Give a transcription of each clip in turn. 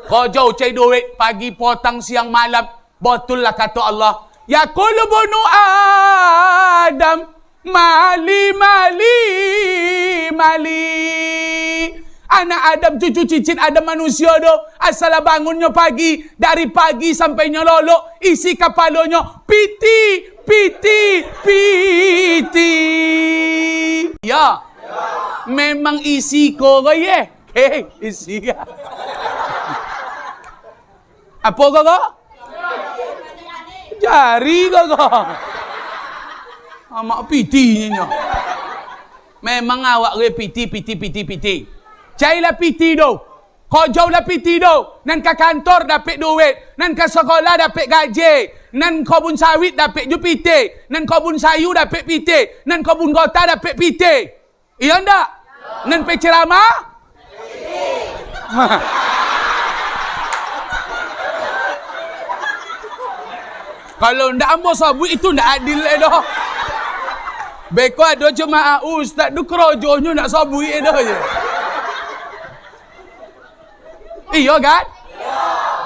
Kau cari duit pagi, petang, siang, malam. Betul lah kata Allah. Yaqulu bunu Adam mali mali mali. Anak Adam, cucu cicit Adam manusia tu, asal bangunnya pagi, dari pagi sampai nyolok, isi kepalanya piti piti piti. Ya. Memang isi kau ye. Isi ka. Apa kau? Jari kau. Amak pitinya. Memang awak ke piti. Cailah piti tu. Kau jauhlah piti tu. Nan ke kantor dapat duit. Nan ke sekolah dapat gaji. Nan kebun sawit dapat ju piti. Nan kebun sayu dapat piti. Nan kebun kota dapat piti. Iya ndak? Nan pe ceramah? Kalau ndak ambo sabut itu ndak adil dah. Beko ada jemaah ustaz du kerojonya nak sabut dah je. Iya kan?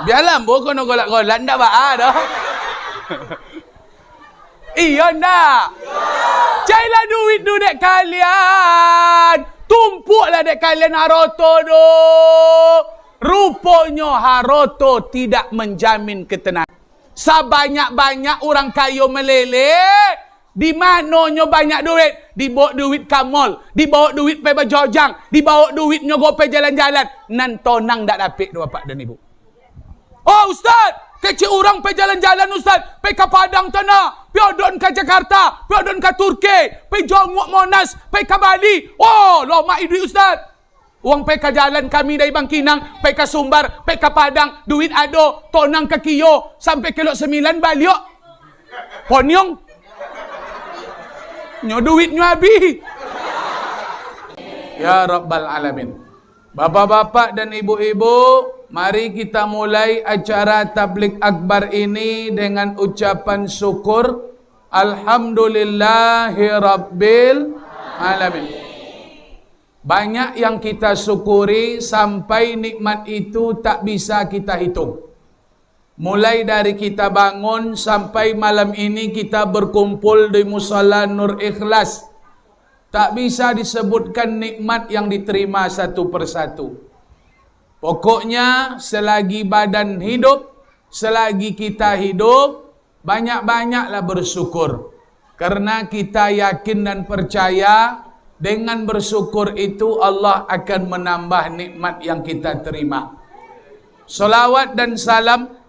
Biarlah ambo kono golak-golak ndak ba dah. Iya ndak? Cailah duit tu dek kalian. Tumpuklah dek kalian haroto tu. Rupanya haroto tidak menjamin ketenangan. Sebanyak-banyak orang kaya meleleh, di mananya banyak duit? Dibawa duit ke mall, dibawa duit pergi berjojang, dibawa duitnya go pergi jalan-jalan. Nan tonang tak dapat bapak dan ibu. Oh ustaz, kecil orang pergi jalan-jalan ustaz, pergi ke Padang tanah, pergi odon ke Jakarta, pergi odon ke Turki, pergi Jongok Monas, pergi ke Bali. Oh, lama duit ustaz. Uang pergi ke jalan kami dari Bangkinang, pergi ke Sumbar, pergi ke Padang, duit ada, tonang ke Kio, sampai kilo 9 balik. Ponyong. Nyo duitnya habis. Ya Rabbal Alamin. Bapak-bapak dan ibu-ibu, mari kita mulai acara tabligh akbar ini dengan ucapan syukur. Alhamdulillahi Rabbil Alamin. Banyak yang kita syukuri sampai nikmat itu tak bisa kita hitung. Mulai dari kita bangun sampai malam ini kita berkumpul di Musala Nur Ikhlas. Tak bisa disebutkan nikmat yang diterima satu persatu. Pokoknya selagi badan hidup, selagi kita hidup, banyak-banyaklah bersyukur. Karena kita yakin dan percaya dengan bersyukur itu Allah akan menambah nikmat yang kita terima. Salawat dan salam.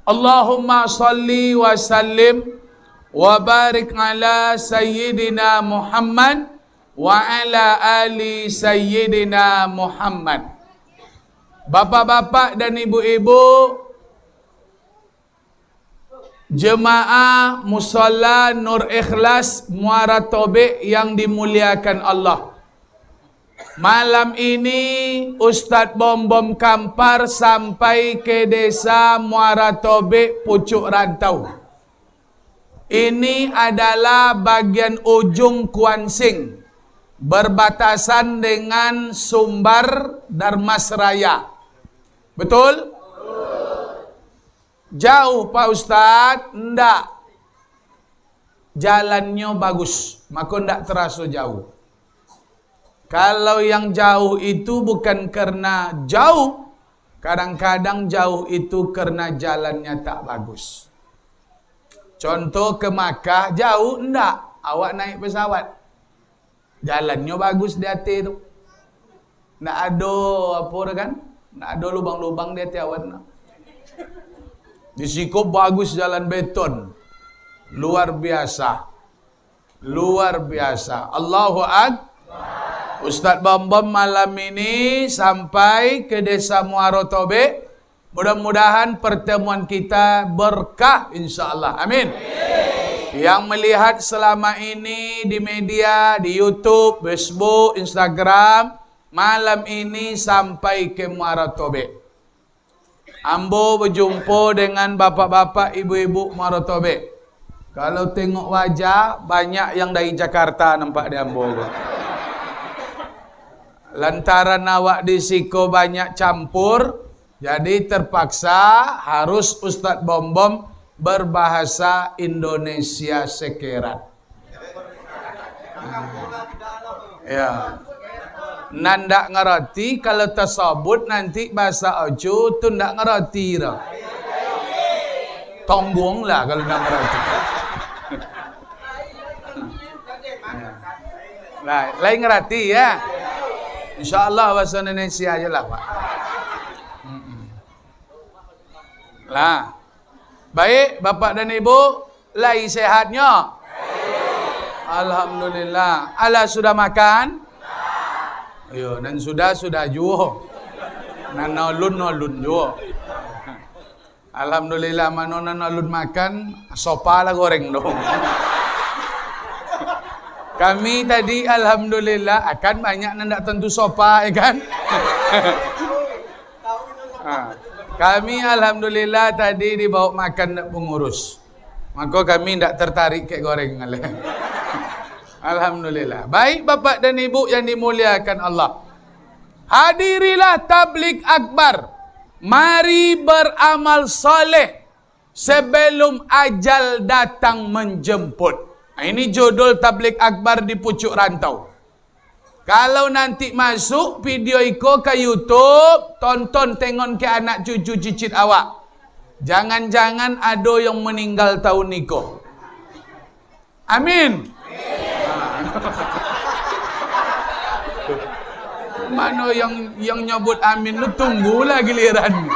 Allahumma salli wa sallim wa barik ala Sayyidina Muhammad wa ala ali Sayyidina Muhammad. Bapak-bapak dan ibu-ibu, jemaah Musalla Nur Ikhlas Muara Tobek yang dimuliakan Allah. Malam ini Ustaz Bom-Bom Kampar sampai ke desa Muara Tobek Pucuk Rantau. Ini adalah bagian ujung Kuansing, berbatasan dengan Sumbar Darmasraya. Betul? Jauh Pak Ustaz? Enggak. Jalannya bagus, maka enggak terasa jauh. Kalau yang jauh itu bukan karena jauh, kadang-kadang jauh itu karena jalannya tak bagus. Contoh ke Makkah jauh, enggak. Awak naik pesawat, jalannya bagus di atas tu. Enggak ada apa kan? Enggak ada lubang-lubang di atas awak. Di situ bagus jalan beton. Luar biasa. Luar biasa. Allahu Akbar. Ustaz Bom-Bom malam ini sampai ke desa Muara Tobek. Mudah-mudahan pertemuan kita berkah insyaAllah. Amin. Yang melihat selama ini di media, di YouTube, Facebook, Instagram, malam ini sampai ke Muara Tobek. Ambo berjumpa dengan bapak-bapak, ibu-ibu Muara Tobek. Kalau tengok wajah, banyak yang dari Jakarta nampak di Ambo. Lantaran awak di siko banyak campur, Jadi terpaksa harus Ustadz Bom-Bom berbahasa Indonesia sekerat. Ya. Nandak ngerti kalau tersebut nanti bahasa Ojo tu ndak ngerti dah. Tombong lah kalau ndak ngerti. Lah, lain ngerti ya. InsyaAllah bahasa Indonesia aja lah Pak. Lah. Baik Bapak dan Ibu, lai sehatnya? Alhamdulillah. Ala sudah makan? Ayo, dan sudah juga. Nan nolun juga. Alhamdulillah mana nolun makan, sopa lah goreng dong. Kami tadi alhamdulillah akan banyak nandak tentu sopa ya kan? Kami alhamdulillah tadi dibawa makan pengurus. Maka kami tidak tertarik ke goreng. Alhamdulillah. Baik Bapak dan Ibu yang dimuliakan Allah. Hadirilah tabligh akbar. Mari beramal soleh sebelum ajal datang menjemput. Ini judul tabligh akbar di Pucuk Rantau. Kalau nanti masuk video iko ke YouTube, tonton tengok ke anak cucu cicit awak. Jangan-jangan ada yang meninggal tahun niko. Amin. Mana yang nyebut amin lu tunggulah giliran.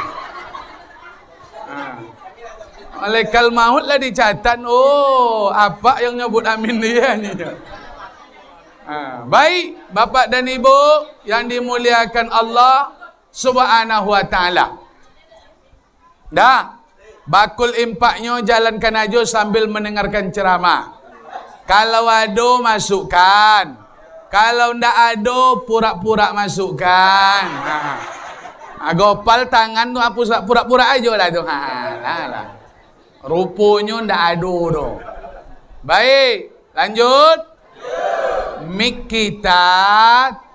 Malaikat maut lah dicatat. Oh, apa yang nyebut amin dia ni? Baik Bapak dan Ibu yang dimuliakan Allah Subhanahu wa taala. Dah, bakul impaknya jalankan aja sambil mendengarkan ceramah. Kalau ada masukkan. Kalau ndak ada pura-pura masukkan. Gopal tangan tu apa pura-pura aja lah tu. Lah. Rupanya ndak ada tu. Baik, lanjut. Mik kita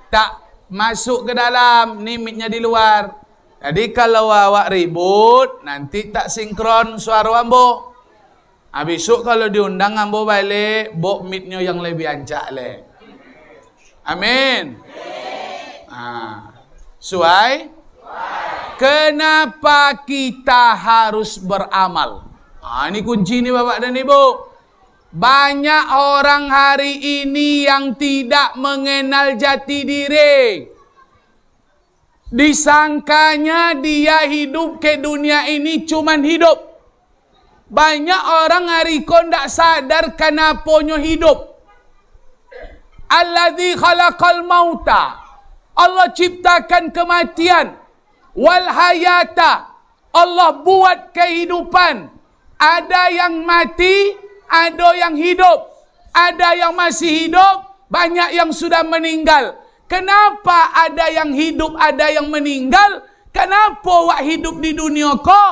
tak masuk ke dalam, ni miknya di luar. Jadi kalau awak ribut, nanti tak sinkron suara ambo. Besok kalau diundang ambo balik, bok miknya yang lebih ancak le. Amin. Suai? Kenapa kita harus beramal? Ini kunci nih Bapak dan Ibu. Banyak orang hari ini yang tidak mengenal jati diri. Disangkanya dia hidup ke dunia ini cuman hidup. Banyak orang hari ini tidak sadar kenaponyo hidup. Alladzi khalaqal mauta. Allah ciptakan kematian. Wal hayata. Allah buat kehidupan. Ada yang mati, ada yang hidup, ada yang masih hidup, banyak yang sudah meninggal. Kenapa ada yang hidup, ada yang meninggal? Kenapa wak hidup di dunia ko?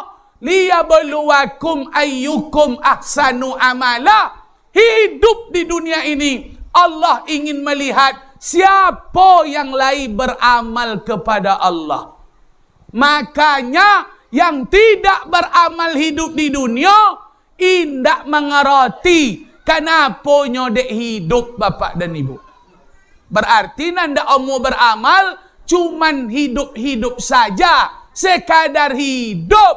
Liyabluwakum ayyukum ahsanu amala. Hidup di dunia ini, Allah ingin melihat siapa yang lain beramal kepada Allah. Makanya yang tidak beramal hidup di dunia, indak mengerti kenapa nyodek hidup Bapak dan Ibu. Berarti nanda omu beramal cuman hidup-hidup saja, sekadar hidup.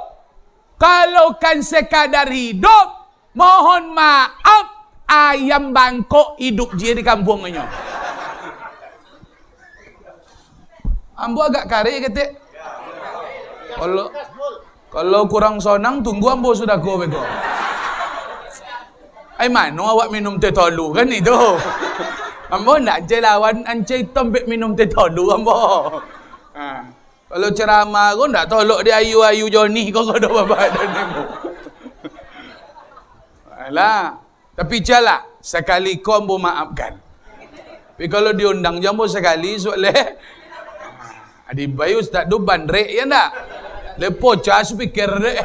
Kalau kan sekadar hidup, mohon maaf, ayam bangkok hidup dia di kampungnya. Ambo agak kari kata. Kalau kurang sonang tunggu ambo sudah go bego. Mana awak minum teh tolu kan itu? Ambo nak je lawan ancai tombek minum teh tolu ambo. Kalau ceramah aku ndak tolok dia ayu-ayu Joni kau ada bapak dan ibu. Alah, tapi jala sekali kau ambo maafkan. Tapi kalau diundang jambo sekali soalnya adi bayu tak do bandrek ya ndak? Lepo cas pikir deh.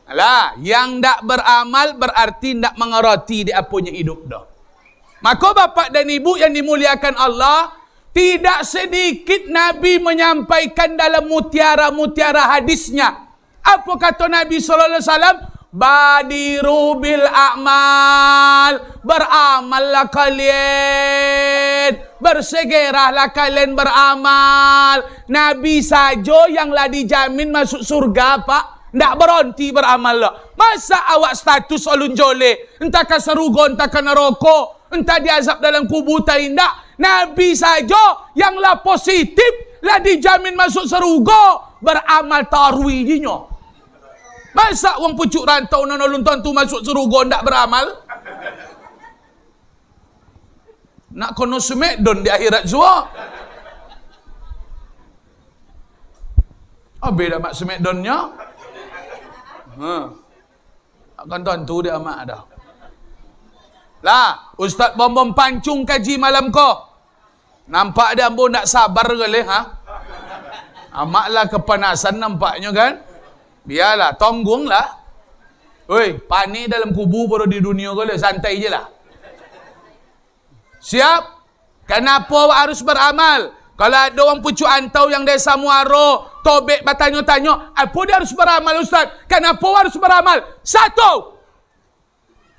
Alah, yang tak beramal berarti tak mengerti dia punya hidup dah. Maka Bapak dan Ibu yang dimuliakan Allah, tidak sedikit Nabi menyampaikan dalam mutiara-mutiara hadisnya. Apa kata Nabi SAW? Badiru bil a'mal. Beramallah kalian. Bersegeralah kalian beramal. Nabi saja yang lah dijamin masuk surga, Pak. Tak berhenti beramal lah. Masa awak status ulun joleh? Entah ke serugo, entah ke neraka, entah diazab dalam kubur, tak. Nabi saja yang lah positif, lah dijamin masuk serugo, beramal tarwihinya. Masa orang pucuk rantau nolong tu masuk serugo tak beramal? Nak kono semedon di akhirat zua. Oh, beda mak semedonnya. Akan tentu dia amak dah. Lah, Ustaz Bom pancung kaji malam ko. Nampak dia ambo nak sabar kali, ha? Amaklah kepanasan nampaknya kan? Biarlah, tonggunglah. Oi, panik dalam kubur baru di dunia kali, santai je lah. Siap? Kenapa harus beramal? Kalau ada orang pucuk antau yang desa Muaro, tobek bertanya-tanya, apa dia harus beramal, Ustaz? Kenapa harus beramal? Satu,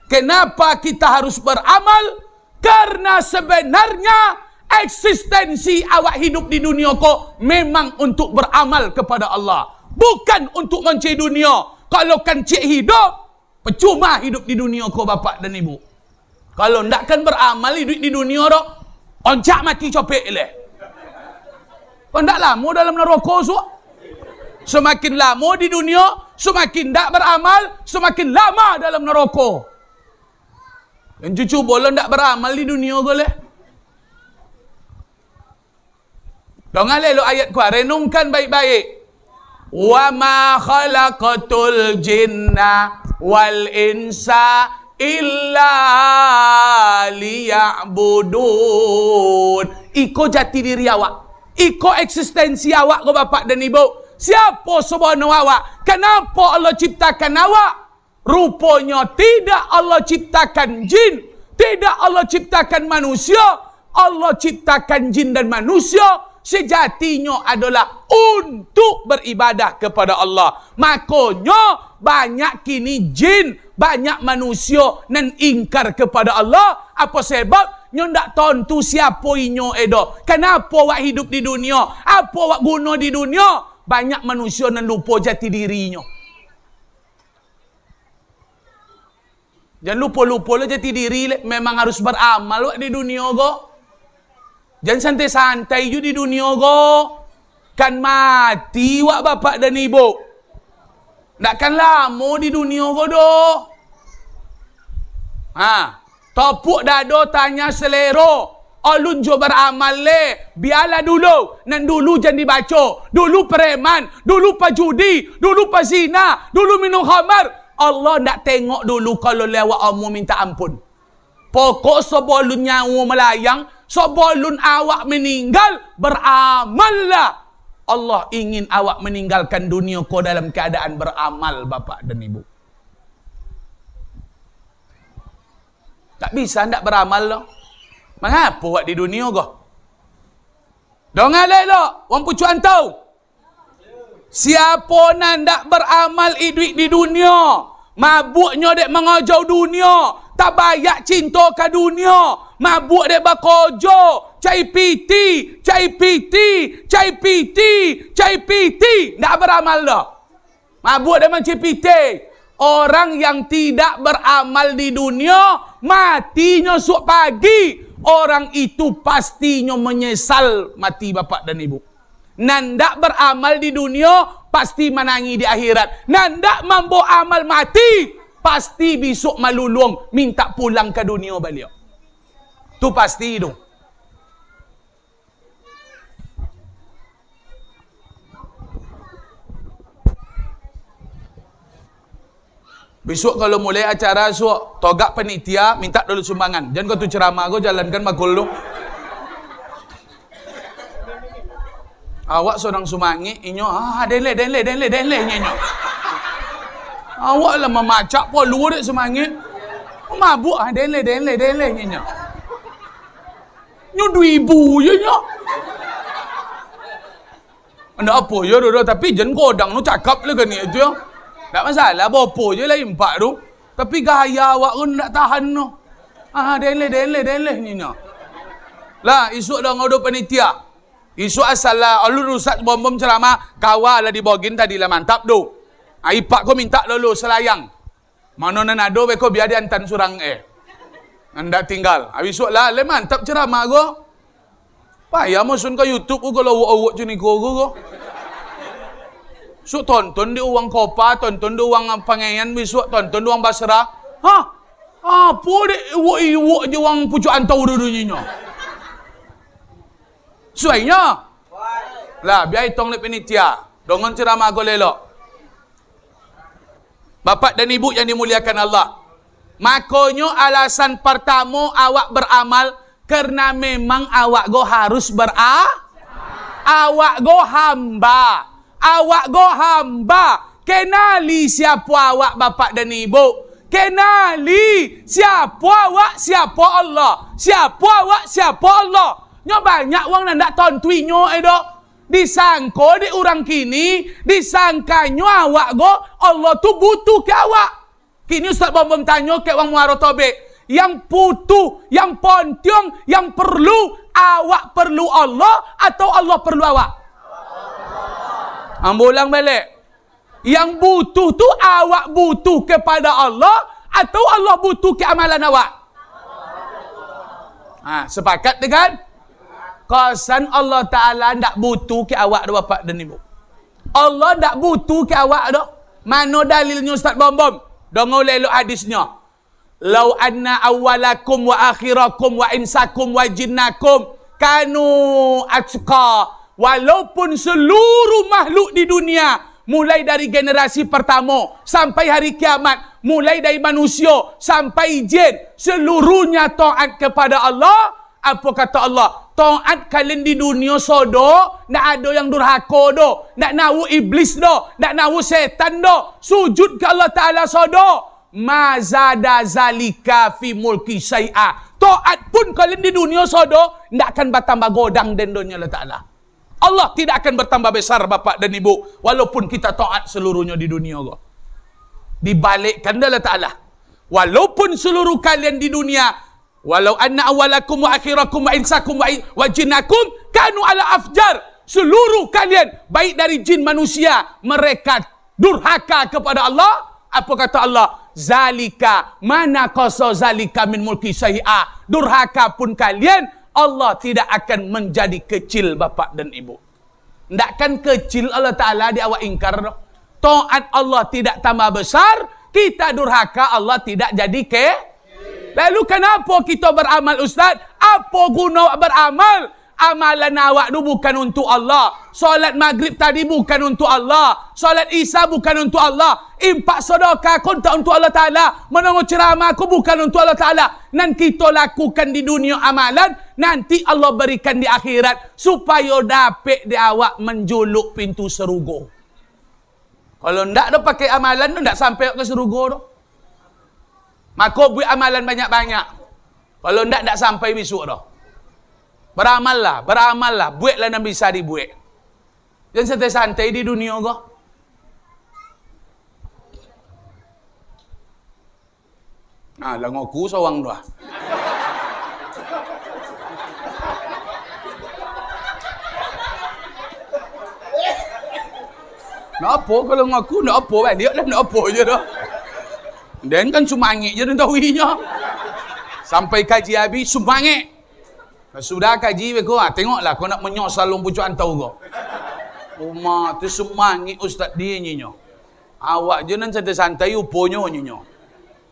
kenapa kita harus beramal? Karena sebenarnya eksistensi awak hidup di dunia kau memang untuk beramal kepada Allah, bukan untuk mencari dunia. Kalau kan cik hidup, percuma hidup di dunia kau bapak dan ibu. Kalau ndak kan beramal hidup di dunia dok, oncak mati copek leh. Kau ndak lama dalam neraka so. Semakin lama di dunia, semakin ndak beramal, semakin lama dalam neraka. Dan cucu boleh ndak beramal di dunia kau leh. Dong alelo ayat ku renungkan baik-baik. Wa ma khalaqatul jinna wal insa illa liya'budun. Iko jati diri awak, iko eksistensi awak ko bapak dan ibu. Siapa sebenarnya awak? Kenapa Allah ciptakan awak? Rupanya tidak Allah ciptakan jin, tidak Allah ciptakan manusia. Allah ciptakan jin dan manusia sejatinya adalah untuk beribadah kepada Allah. Makanya banyak kini jin, banyak manusia nan ingkar kepada Allah. Apa sebab? Nyo ndak tentu siapa inyo edo. Kenapa awak hidup di dunia? Apa awak guna di dunia? Banyak manusia nan lupa jati dirinya. Jangan lupa-lupa lah jati diri. Memang harus beramal awak di dunia go. Jangan santai-santai je di dunia ko. Kan mati wak bapak dan ibu. Takkan lama di dunia ko do. Topuk dado tanya selero. Alun jo beramal le. Biarlah dulu. Nan dulu jangan dibaca. Dulu preman. Dulu pajudi. Dulu pazina. Dulu minum khamar. Allah nak tengok dulu kalau lewat amu minta ampun. Pokok sebelum nyawa melayang, sebelum awak meninggal, beramallah. Allah ingin awak meninggalkan dunia kau dalam keadaan beramal, bapak dan ibu. Tak bisa ndak beramal lo. Mengapa awak di dunia kau? Dong alai lo, wang pucu antau. Siapa nan ndak beramal hidup di dunia, mabuknya dek mengajau dunia, tak bayak cinta ke dunia, mabuk dek bakojo, cai piti, ndak beramal dah. Mabuk dek macam piti. Orang yang tidak beramal di dunia, matinya esok pagi. Orang itu pastinya menyesal mati bapak dan ibu. Nandak beramal di dunia, pasti menangi di akhirat. Nandak mampu amal mati, pasti besok malulung minta pulang ke dunia beliau. Tu pasti itu. Besok kalau mulai acara suak togak panitia minta dulu sumbangan. Jangan kau tu ceramah kau jalankan makul lu. Awak seorang sumangi inyo denle inyo. Awak lah memacak po luar dek semangi. Mabuk denle inyo. Nyo 2000 je nyo. Ndak apa je dah, tapi jen kodang tu cakap lah kan itu ya. Tak masalah, apa je lah impak tu. Tapi gaya awak pun tak tahan tu. Deleh ni no. Lah, isu dah ngodo panitia. Isu asal lah, alur rusat bom-bom ceramah, kawal lah dibogin tadi lah mantap tu. Ipak ko minta dulu selayang. Mana nanado beko biar diantan surang Anda tinggal. Habis lah, le mantap ceramah ko. Payah mosun ke YouTube ko kalau awak je ni ko. So tonton di uang kopa, tonton di uang pangayan besok, tonton di uang Basra. Apa dek iwak je uang pucuk antau dulu-dulunya. Suainya. Lah, biar hitung le penitia. Dongon ceramah ko lelok. Bapak dan ibu yang dimuliakan Allah. Makanya alasan pertama awak beramal karena memang awak go harus awak go hamba. Awak go hamba. Kenali siapa awak bapak dan ibu. Kenali siapa awak, siapa Allah. Siapa awak, siapa Allah. Nyo banyak orang nak tontui nyo dok. Disangko di orang kini, disangkanyo awak go Allah tu butuh ke awak. Kini Ustaz Bom tanya ke orang Muaro Tobek, yang butuh, yang pontiong, yang perlu awak perlu Allah atau Allah perlu awak? Ambulang balik. Yang butuh tu awak butuh kepada Allah atau Allah butuh ke amalan awak? Sepakat dengan? Kasan Allah Ta'ala tak butuh ke awak dah bapak dan ibu. Allah tak butuh ke awak dah. Mana dalilnya Ustaz Bom? Dengar lelok hadisnya. Lau anna awalakum wa akhirakum wa insakum wa jinnakum kanu atqa. Walaupun seluruh makhluk di dunia, mulai dari generasi pertama sampai hari kiamat, mulai dari manusia sampai jin, seluruhnya taat kepada Allah. Apa kata Allah? Taat kalian di dunia sodo, nak ada yang durhaka do, nak nawu iblis do, nak nawu setan do, sujud ke Allah Ta'ala sodo. Mazada zalika fi mulki syai'a. Taat pun kalian di dunia sodo, nak akan bertambah godang dan dunia Allah Ta'ala. Allah tidak akan bertambah besar bapak dan ibu, walaupun kita taat seluruhnya di dunia go. Dibalikkan Allah Ta'ala. Walaupun seluruh kalian di dunia, walau anna awalakum wa akhirakum wa insakum wa jinnakum kanu ala afjar. Seluruh kalian, baik dari jin manusia, mereka durhaka kepada Allah. Apa kata Allah? Zalika, mana qasa zalika min mulki syai'a. Durhaka pun kalian, Allah tidak akan menjadi kecil bapak dan ibu. Takkan kecil Allah Ta'ala di awak ingkar. Taat Allah tidak tambah besar, kita durhaka Allah tidak jadi Lalu kenapa kita beramal Ustaz? Apa guna beramal? Amalan awak tu bukan untuk Allah. Solat maghrib tadi bukan untuk Allah. Solat isya bukan untuk Allah. Impak sedekah pun tak untuk Allah Ta'ala. Mendengar ceramah aku bukan untuk Allah Ta'ala. Nanti kita lakukan di dunia amalan, nanti Allah berikan di akhirat supaya dapat di awak menjuluk pintu serugo. Kalau ndak dah pakai amalan tu ndak sampai ke serugo tu. Maka buat amalan banyak-banyak. Kalau ndak sampai besok dah. Beramallah, buatlah yang bisa dibuat. Jangan santai-santai di dunia kau. Lah ngaku seorang dah. Nak apa kalau ngaku, nak apa balik lah, nak apa je dah. Dan kan sumangit je dan tahuinya. Sampai kaji habis, sumangit. Sudah kaji beko, tengoklah kau nak menyosal lom pucuk antau kau. Mak tu sumangit ustaz dia nyinyo. Awak je nan santai-santai uponyo nyinyo.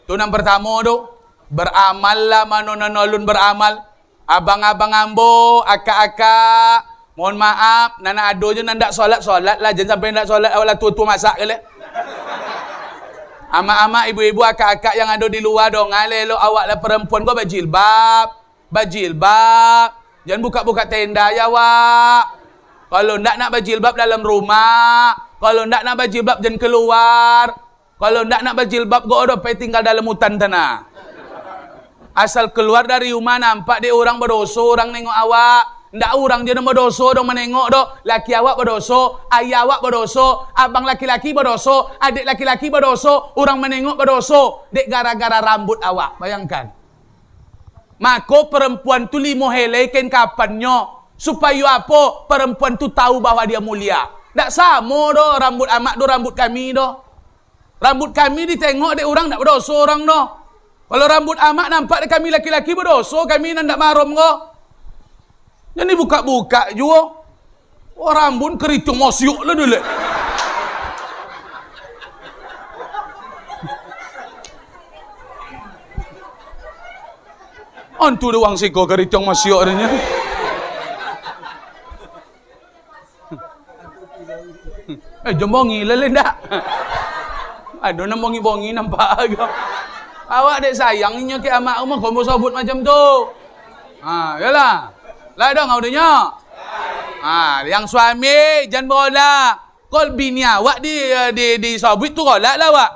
Tu yang pertama tu, beramallah mana nanolon beramal. Abang-abang ambo, akak-akak, mohon maaf, nana ado je nan dak solat-solat lah, jangan sampai ndak solat awak lah tua-tua masak ke le. Ama-ama, ibu-ibu, akak-akak yang ada di luar dong, lo awak lah perempuan kau bajilbab. Jangan buka-buka tenda ya wak. Kalau ndak nak bajilbab dalam rumah, kalau ndak nak bajilbab jangan keluar. Kalau ndak nak bajilbab go odo pe tinggal dalam hutan tanah. Asal keluar dari rumah nampak dia orang berdosa, orang nengok awak, Ndak orang je nama dosa dong menengok dah. Laki awak berdosa, ayah awak berdosa, abang laki-laki berdosa, adik laki-laki berdosa, orang menengok berdosa. Dek gara-gara rambut awak. Bayangkan. Maka perempuan tu 5 helai kain kapannya. Supaya apa? Perempuan tu tahu bahawa dia mulia. Tak sama dah rambut amak dah rambut kami dah. Rambut kami ditengok dek orang tak berdosa orang dah. Kalau rambut amak nampak dek kami laki-laki berdosa, kami nak mahram kau. Jadi buka-buka juga. Oh, rambut keritung mosyuk lah dulu. Antu doang siko keritung mosyuk adanya. Jembongi lele ndak. Aduh nak bongi-bongi nampak agak. Awak dek sayangnya ke amak rumah kau mau sebut macam tu. Yalah. Lah dong audenya. Yang suami jangan berolak. Kol bini awak di sabit tu golak lah awak.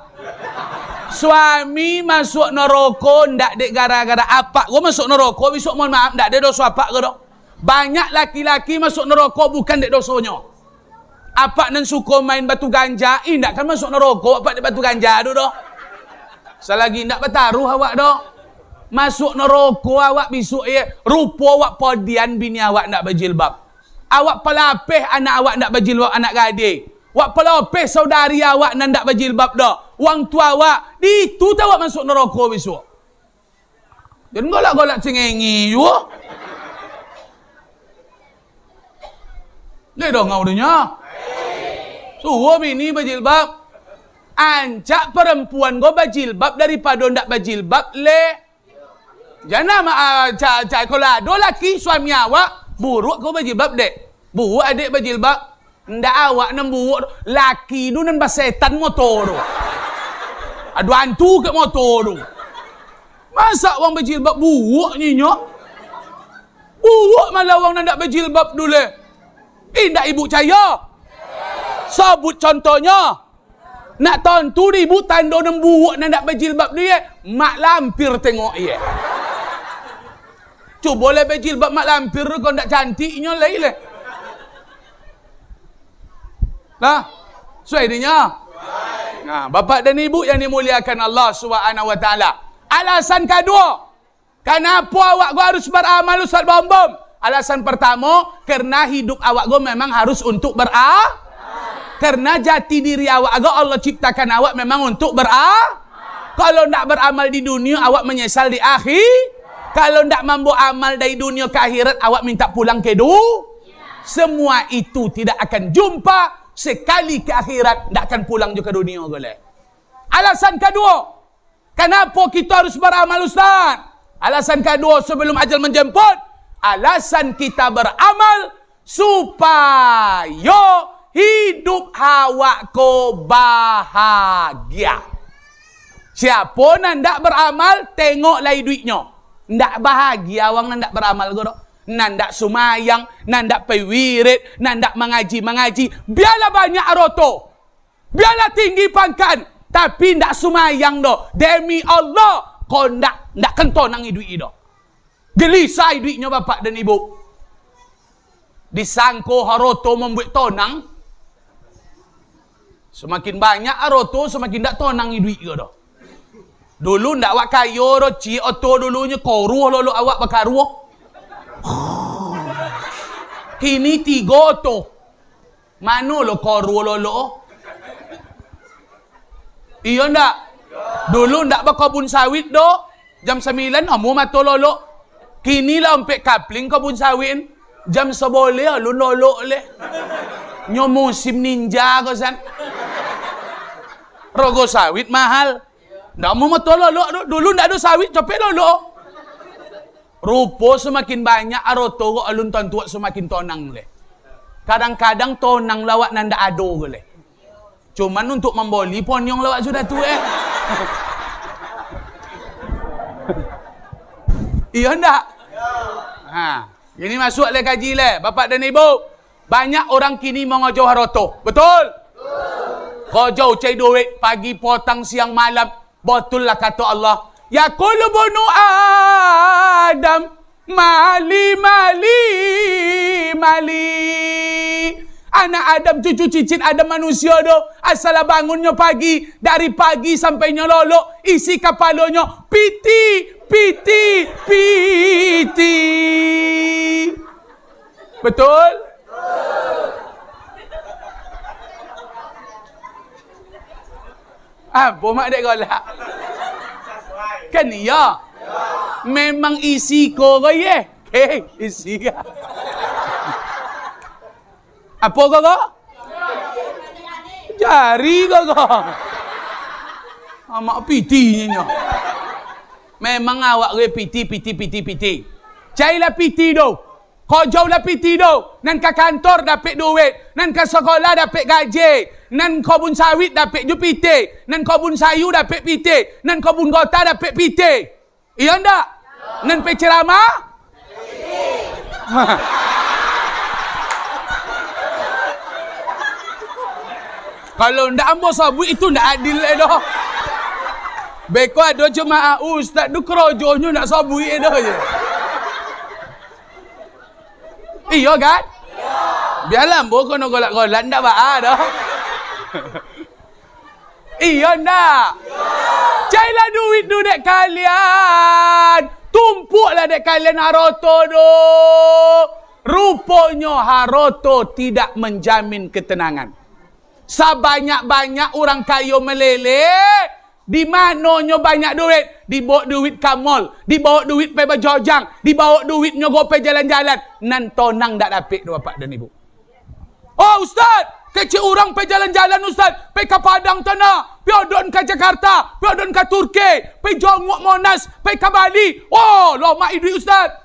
Suami masuk neraka ndak dek gara-gara apa? Gua masuk neraka besok mohon maaf ndak ada dosa apa ke dok? Banyak laki-laki masuk neraka bukan dek dosanya. Apa nan suka main batu ganja, ndak kan masuk neraka apa dek batu ganja tu dok. Selagi ndak bertaruh awak dok. Masuk neraka awak besok rupa awak podian bini awak nak berjilbab. Awak pelapih anak awak nak berjilbab anak gadis. Awak pelapih saudari awak nak ndak berjilbab dah. Wang tua awak itu tu awak masuk neraka besok. Jangan golak-golak cengengi yo. Le dong audenya. Suruh bini berjilbab. Ancak perempuan go berjilbab daripada ndak berjilbab le. Jangan kalau ada laki suami awak buruk kau berjilbab dek. Buruk adik berjilbab. Ndak awak nan buruk. Laki tu nan basetan motor tu. Aduh hantu kat motor tu. Masa orang berjilbab buruk ni nyok. Buruk malah orang nan ndak berjilbab dulu. Ndak ibu caya. Sebut contohnya. Nak tontu ibu tanda nan buruk nan ndak berjilbab dia. Mak lampir tengok dia. Cuba boleh berjilbab mak lampir kau tak cantiknya lain le. Nah, sesuai dia. Nah, bapak dan ibu yang dimuliakan Allah Subhanahu wa taala. Alasan kedua, kenapa awak gua harus beramal Ustaz Bom-Bom? Alasan pertama, karena hidup awak gua memang harus untuk beramal. Karena jati diri awak gua Allah ciptakan awak memang untuk beramal. Kalau tak beramal di dunia, awak menyesal di akhir. Kalau tidak mampu amal dari dunia ke akhirat, awak minta pulang ke dunia. Semua itu tidak akan jumpa. Sekali ke akhirat, tidak akan pulang juga ke dunia. Boleh. Alasan kedua, kenapa kita harus beramal Ustaz? Alasan kedua sebelum ajal menjemput, alasan kita beramal supaya hidup awak ko bahagia. Siapa yang tidak beramal, tengoklah duitnya. Ndak bahagia awang ndak beramal go dok. Ndak sumayang, ndak pewirid, ndak mengaji. Biarlah banyak aroto. Biarlah tinggi pangkat, tapi ndak sumayang dok. Demi Allah, kau ndak kentonang duit dok. Gelisah duitnya bapak dan ibu. Disangko haroto membuat tonang. Semakin banyak aroto, semakin ndak tonang duit go dok. Dulu ndak awak kayo ro ci oto dulunya koruh lolo awak bakaruh. Kini 3 oto. Mano lo koruh lolo? Iya ndak? Dulu ndak bakabun sawit do. Jam 9 amu mato lolo. Kini lah empek kapling kabun sawit. Jam 11 lu lolo le. Nyo musim ninja ko san. Rogo sawit mahal. Ndak mau mato lolo dulu ndak ada sawit capek lolo. Rupa semakin banyak aroto ko alun tua semakin tonang le. Kadang-kadang tonang lawak nanda ado le. Cuman untuk memboli ponyong lawak sudah tu Iya ndak? Ini masuk le kaji le, bapak dan ibu. Banyak orang kini mengojo haroto. Betul? Kojo cai duit pagi potang siang malam. Betul lah kata Allah. Ya kullu bunu Adam Mali, mali, mali. Anak Adam, cucu cicit Adam manusia tu, asal bangunnya pagi, dari pagi sampai nyololok, isi kepalanya piti, piti, piti. Betul? Apa mak dek golak? Kan iya. Memang isi ko ke ye? Isi ke? Apa kau? Jari kau. Amak pitinya. Memang awak ke piti. Cailah piti tu. Kau jauh lah piti tu. Nan ke kantor dapat duit. Nan ke sekolah dapat gaji. Nan kebun sawit dapat ju piti. Nan kebun sayu dapat piti. Nan kebun gota dapat piti. Iya ndak? Nan pe ceramah? Kalau ndak ambo sabu itu ndak adil dah. Beko ada jemaah ustaz tu kerojonya nak sabu dah je. Iya kan? Biarlah ambo kono golak-golak ndak ba dah. Iya ndak? Cailah duit tu dek kalian. Tumpuklah dek kalian haroto tu. Rupanya haroto tidak menjamin ketenangan. Sebanyak-banyak orang kaya meleleh, di mananya banyak duit? Dibawa duit ke mall, dibawa duit pergi berjojang, dibawa duitnya go pergi jalan-jalan. Nan tonang tak dapat bapak dan ibu. Oh ustaz, kecil orang pergi jalan-jalan ustaz, pergi ke Padang tanah, pergi odon ke Jakarta, pergi odon ke Turki, pergi Jongwok Monas, pergi ke Bali. Oh, lama duit ustaz.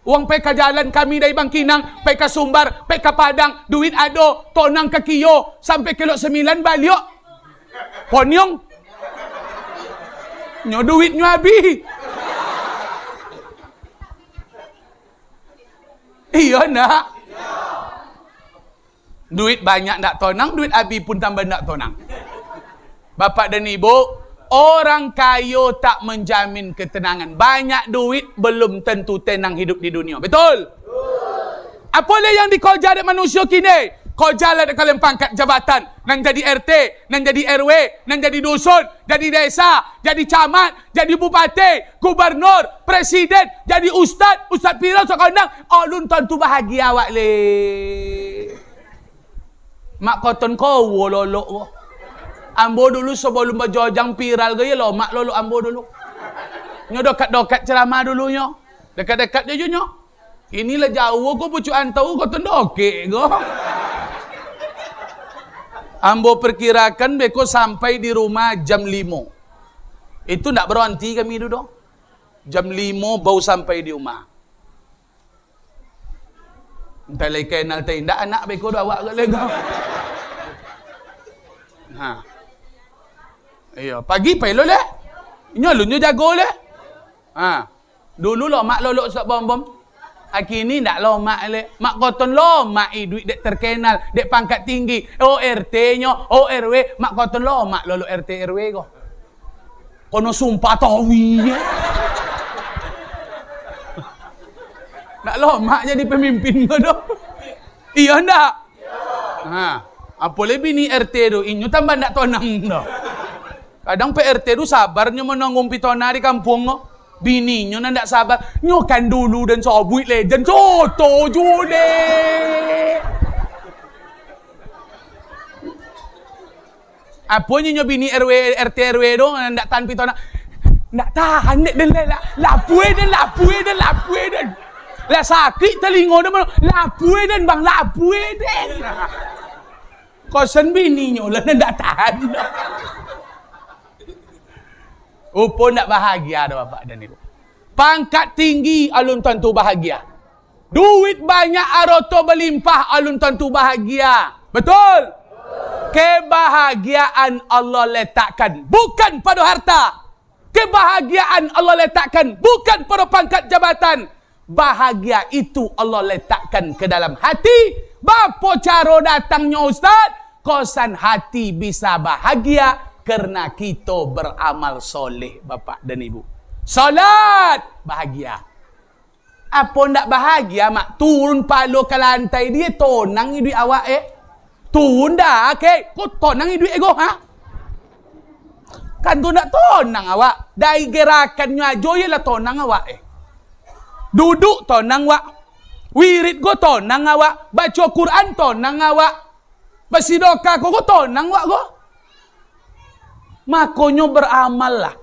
Uang pergi ke jalan kami dari Bangkinang, pergi ke Sumbar, pergi ke Padang, duit ada, tonang ke Kio, sampai kilo 9 balik. Ponyong. Nyo duitnya habis. Iya nak? Duit banyak nak tonang, duit habis pun tambah nak tonang. Bapak dan ibu, orang kaya tak menjamin ketenangan. Banyak duit belum tentu tenang hidup di dunia. Betul? Apa yang dikojar oleh manusia kini? Kojar lah kalian pangkat jabatan. Nan jadi RT, nan jadi RW, nan jadi dusun, jadi desa, jadi camat, jadi bupati, gubernur, presiden, jadi ustaz pirau sekondang. Alun tentu bahagia awak le. Mak koton kau lolok ko. Ambo dulu sebelum berjojang viral gaya lo, mak lolo ambo dulu. Nyo dekat-dekat ceramah dulunya. Dekat-dekat je nyo. Inilah jauh ko pucuan tahu ko tendokek ko. Ambo perkirakan beko sampai di rumah jam 5. Itu ndak berhenti kami dulu. Jam 5 bau sampai di rumah. Entah lagi kenal tak indah anak beko dah awak ke lego. Ha. Iya, pagi pelo le. Nyolunyo jago le. Ha. Dulu lo mak lolok sak bom-bom. Kini ndak lo mak le. Mak koton lo mak duit dek terkenal, dek pangkat tinggi. ORT-nyo, ORW, mak koton lo mak lolok RT RW ko. Kono sumpah tawi. Ndak lo mak jadi pemimpin ko do. Iya ndak? Ha. Apa lebih ni RT tu? Inyo tambah ndak tonang dah. Kadang PRT tu sabarnya menanggung pitona di kampung ko. Bininya nak sabar. Nyo kan dulu dan sobuit legend. Soto jude. Apa nyo bini RT RW tu nak tahan pitona. Nak tahan dek dan lapue dan. Lah sakit telinga dia. Lapue dan bang lapue dan. Kosan bininya lah nak tahan. Upo nak bahagia dah bapak dan ibu. Pangkat tinggi alun tentu bahagia. Duit banyak aroto berlimpah alun tentu bahagia. Betul? Kebahagiaan Allah letakkan bukan pada harta. Kebahagiaan Allah letakkan bukan pada pangkat jabatan. Bahagia itu Allah letakkan ke dalam hati. Bapa cara datangnya ustaz? Kosan hati bisa bahagia karena kita beramal soleh bapak dan ibu. Salat bahagia. Apa ndak bahagia mak? Turun palo ke lantai dia tonang duit awak Turun dah ke. Kau tonang duit ego ha? Kan tu nak tonang awak. Dari gerakannya aja ialah tonang awak Duduk tonang awak. Wirid go tonang awak. Baca Quran tonang awak. Bersidoka go tonang awak go. Makanya beramallah.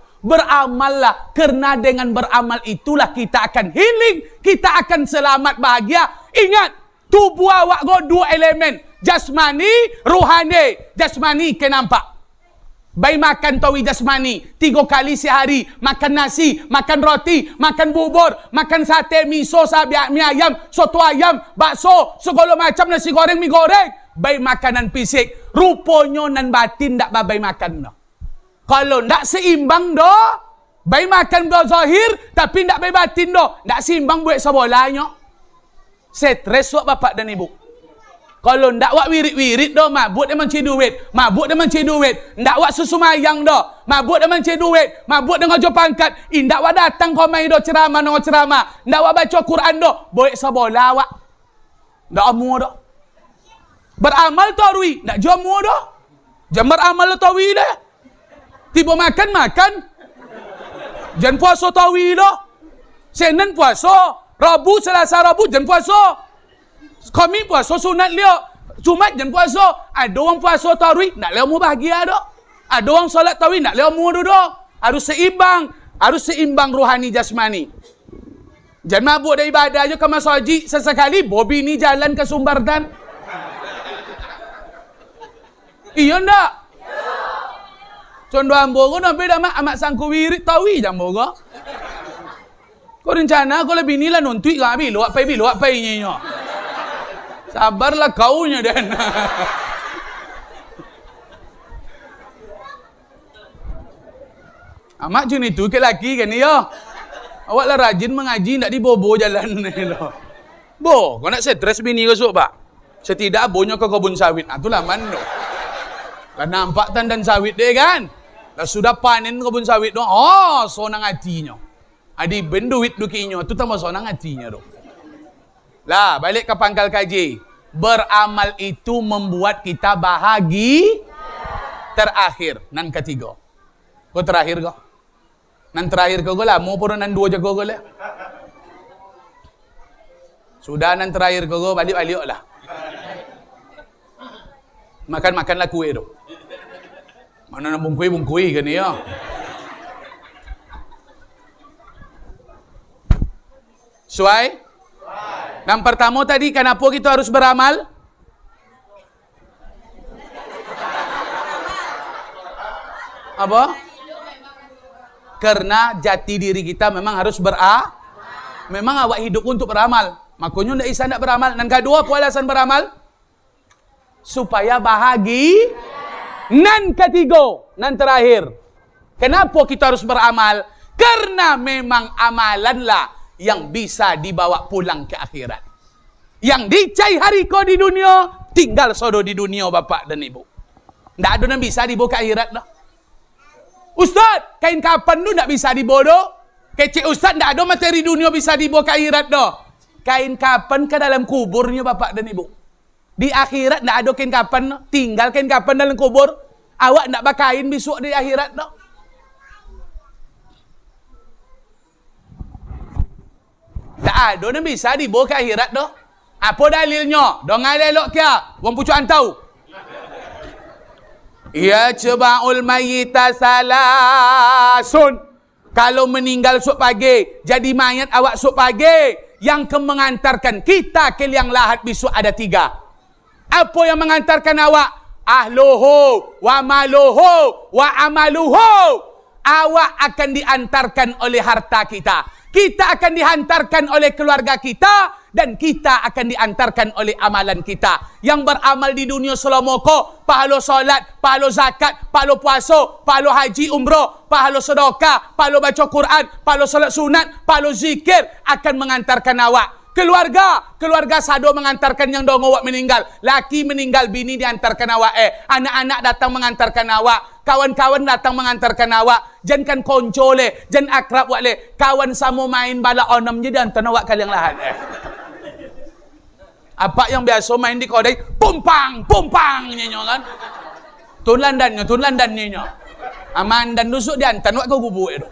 Kerana dengan beramal itulah kita akan healing. Kita akan selamat bahagia. Ingat, tubuh awak go dua elemen. Jasmani, rohani. Jasmani ke nampak. Bayi makan tawi jasmani 3 kali sehari, makan nasi, makan roti, makan bubur, makan sate, miso, mie ayam, soto ayam, bakso, segala macam nasi goreng, mie goreng. Bayi makanan fisik. Rupanya nan batin tak bayi makan no. Kalau tak seimbang doh, bayi makan doh zahir tapi tak bayi batin doh, tak seimbang buat sebolanya. Stres wak bapak dan ibu. Kalau ndak wak wirid-wirid doh, mabuk dia mencari duit. Mabuk dia mencari duit. Ndak wak susumayang doh, mabuk dia mencari duit. Mabuk dia ngajo pangkat. Ndak wak datang komai doh ceramah no ceramah. Ndak wak baca Quran doh, boek sabola wak. Ndak amu doh. Beramal tu arui, ndak jo amu doh. Jam beramal tu arui deh. Tiba makan. Jangan puasa tawi doh. Senin puasa, Rabu, Selasa, Rabu jangan puasa. Kami puasa sunat dia. Jumat jangan puasa. Ada orang puasa tarawih nak leo mu bahagia dak. Ada orang solat tarawih nak leo mu dak. Harus seimbang. Harus seimbang rohani jasmani. Jangan mabuk dari ibadah je ke masjid sesekali bobi ni jalan ke Sumbardan. Iya ndak? Contoh ambo ko nampe dah amak sangku wirid tarawih jambo ko. Kau rencana kau lebih ni lah nuntui kau bilu apa nyenyo. Sabarlah kaunya dan. Amak jenis itu ke laki kan ya. Awak lah rajin mengaji tak dibobo jalan ni loh. Bo, kau nak stres bini kau sok pak. Setidak abonya ke kebun sawit. Itulah man loh. Lah nampak tandan sawit deh kan. Lah sudah panen kebun sawit doh. Oh, sonang hatinya. Adi benduit dukinya. Itu tambah sonang hatinya doh. Lah, balik ke pangkal kaji. Beramal itu membuat kita bahagia. Terakhir, nan ketiga. Kau terakhir kau. Nan terakhir kau lah. Mau pun nan 2 jago kau lah. Sudah nan terakhir kau balik-balik lah. Makan-makanlah kue tu. Mana nak bungkui kan ya. Suai? Yang pertama tadi, kenapa kita harus beramal? Apa? Karena jati diri kita memang harus memang awak hidup untuk beramal. Makanya tidak bisa tidak beramal. Dan kedua, apa alasan beramal? Supaya bahagia. Nan ketiga, nan terakhir. Kenapa kita harus beramal? Karena memang amalanlah yang bisa dibawa pulang ke akhirat. Yang dicai hari kau di dunia, tinggal sodo di dunia bapak dan ibu. Tak ada yang bisa dibawa ke akhirat dah. Ustaz, kain kapan tu tak bisa dibawa. Kecik Ustaz, tak ada materi dunia bisa dibawa ke akhirat dah. Kain kapan ke dalam kuburnya bapak dan ibu. Di akhirat tak ada kain kapan, tinggal kain kapan dalam kubur. Awak tak pakain besok di akhirat dah. Tak ada yang bisa dibawa ke akhirat dah. Apa dalilnya? Dongai elok kia. Wong pucuk antau. Ya ceba'ul mayyita salasun. Kalau meninggal esok pagi, jadi mayat awak esok pagi. Yang mengantarkan kita ke liang lahat besok ada 3. Apa yang mengantarkan awak? Ahluhu, wa maluhu, wa amaluhu. Awak akan diantarkan oleh harta kita. Kita akan dihantarkan oleh keluarga kita. Dan kita akan diantarkan oleh amalan kita. Yang beramal di dunia selama ko. Pahala solat, pahala zakat, pahala puasa, pahala haji umrah, pahala sedekah, pahala baca Quran, pahala solat sunat, pahala zikir. Akan mengantarkan awak Keluarga sado mengantarkan yang dongo awak meninggal. Laki meninggal, bini diantarkan awak. Anak-anak datang mengantarkan awak. Kawan-kawan datang mengantarkan awak. Jangan konco le, jangan akrab awak le. Kawan samo main bala onam je diantar awak kalian lahat. Apa yang biasa main di kodai, pumpang nyenyo kan. Tun landan nyenyo. Aman dan nusuk diantar awak ke gubuk itu.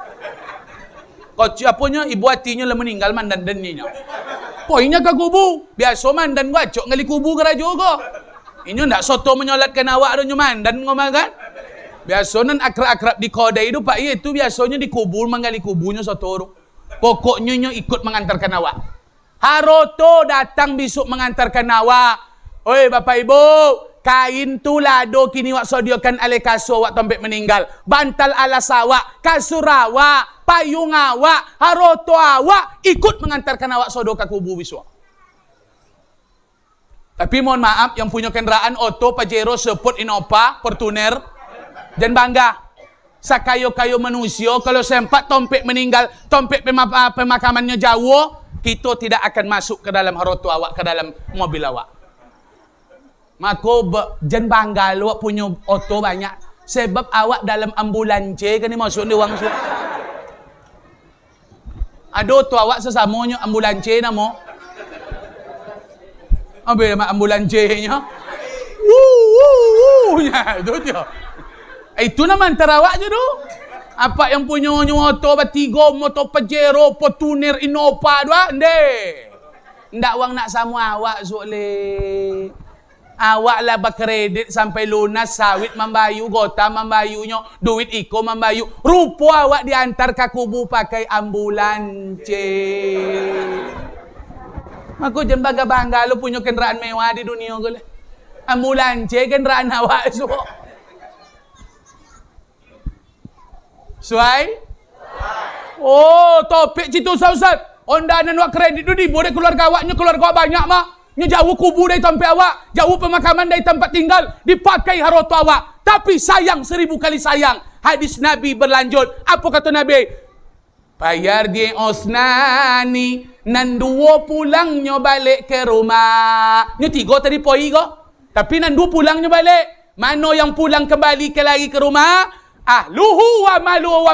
Kau apanya ibu hatinya lah meninggal mandan dan nyenyo. Poinnya ke kubu. Biasa mandan gua cok ngali kubu gerajo ko. Inyo ndak soto menyolatkan awak do mandan ngomong kan. Biasa nan akrab-akrab di kodai itu Pak itu biasanya di kubur menggali kubunya soto. Pokoknya nyo ikut mengantarkan awak. Haroto datang besok mengantarkan awak. Oi Bapak Ibu, kain tu lado kini wak sodiokan ale kasur wak tompek meninggal. Bantal alas awak, kasur awak, payung awak, haroto awak ikut mengantarkan awak sodoka kubu besok. Tapi mohon maaf yang punya kendaraan Oto, Pajero, Sport, Innova, Fortuner, jangan bangga. Sakayo-kayo manusia kalau sempat tompek meninggal, tompek pemakamannya jauh, kita tidak akan masuk ke dalam haroto awak, ke dalam mobil awak. Maka jangan bangga lu punya Oto banyak. Sebab awak dalam ambulan C kan ni masuk ni wang su. Ada Oto awak sesamanya ambulan C namo. Apa nama ambulan C-nya? Nya itu dia. Itu nama antara awak je tu. Apa yang punya Oto bertiga, motor Pajero, Fortuner, Innova dua, ndak wang nak sama awak soleh. Awak lah berkredit sampai lunas, sawit membayu, gota membayunya, duit iko membayu. Rupa awak diantar ke kubu pakai ambulan C. Aku jangan bangga-bangga lu punya kenderaan mewah di dunia gue. Ambulan C kenderaan awak so. Suai? Oh, topik citu Ustaz. Ondanan wak kredit tu di boleh keluarga awaknya, keluarga awak banyak mah. Nya jauh kubur dari tempat awak, jauh pemakaman dari tempat tinggal, dipakai haroto awak. Tapi sayang 1000 kali sayang. Hadis Nabi berlanjut. Apa kata Nabi? Bayar dia osnani, nan dua pulangnya balik ke rumah. Nya 3 tadi poi ko. Tapi nan 2 pulangnya balik. Mana yang pulang kembali ke lagi ke rumah? Ahluhu wa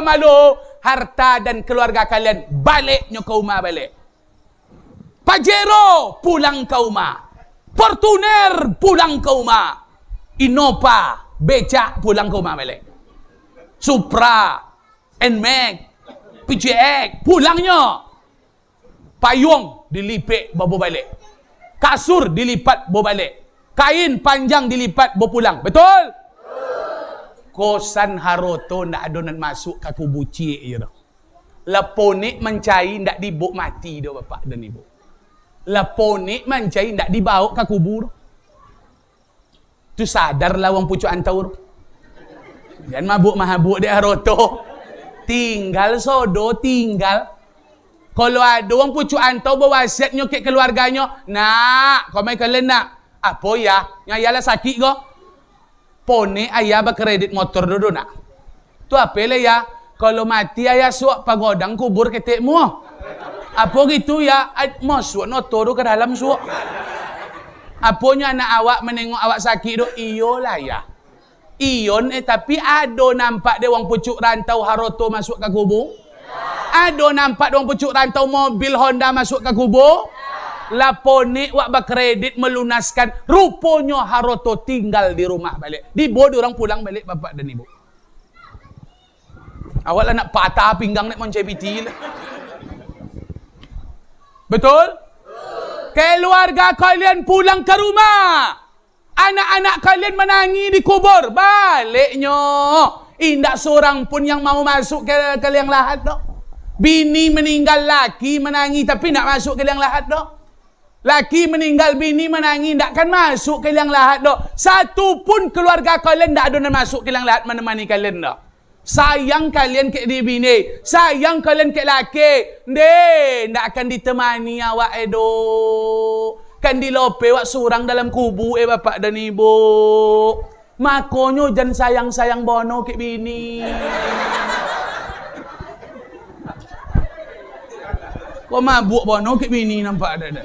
malu. Harta dan keluarga kalian baliknya ke rumah balik. Pajero pulang ke rumah. Fortuner pulang ke rumah. Innova becak pulang ke rumah balik. Supra, Nmax, PCX pulangnya. Payung dilipat bawa balik. Kasur dilipat bawa balik. Kain panjang dilipat bawa pulang. Betul? Kosan haroto ndak adonan masuk ke kubu cik je dah. Laponik mencari ndak dibuk mati dah bapak dan ibu. Laponik mencari ndak dibawa ke kubur. Tu sadarlah wang pucuk antau. Jangan mabuk dia haroto. Tinggal sodo, tinggal. Kalau ada wang pucuk antau bawa wasiat nyokek keluarganya, nak, kau mai kalian nak. Apa ya? Nyayalah sakit ko. Pone ayah berkredit motor dulu nak. Tu apa le ya? Kalau mati ayah suak pagodang kubur ketekmu. Apa gitu ya? Masuk motor ke dalam suak. Apanya anak awak menengok awak sakit tu? Iyalah ya. Iyon tapi ada nampak dia wang pucuk rantau haroto masuk ke kubur? Ada nampak dia wang pucuk rantau mobil Honda masuk ke kubur? Laponik wak berkredit melunaskan, rupanya haroto tinggal di rumah balik. Dibawa orang pulang balik bapak dan ibu. Awak lah nak patah pinggang nak mencebiti lah. Betul? Keluarga kalian pulang ke rumah. Anak-anak kalian menangi di kubur. Baliknya. Indak seorang pun yang mau masuk ke liang lahat dah. Bini meninggal, laki menangi tapi nak masuk ke liang lahat dah. Laki meninggal, bini menangi, tak akan masuk ke liang lahat dah. Satu pun keluarga kalian tak ada nak masuk ke liang lahat menemani kalian dah. Sayang kalian ke di bini, sayang kalian ke laki. Tak akan ditemani awak edo. Kan dilope wak surang dalam kubu bapak dan ibu. Makonyo jangan sayang-sayang bono ke bini. Kau mabuk bono ke bini nampak ada.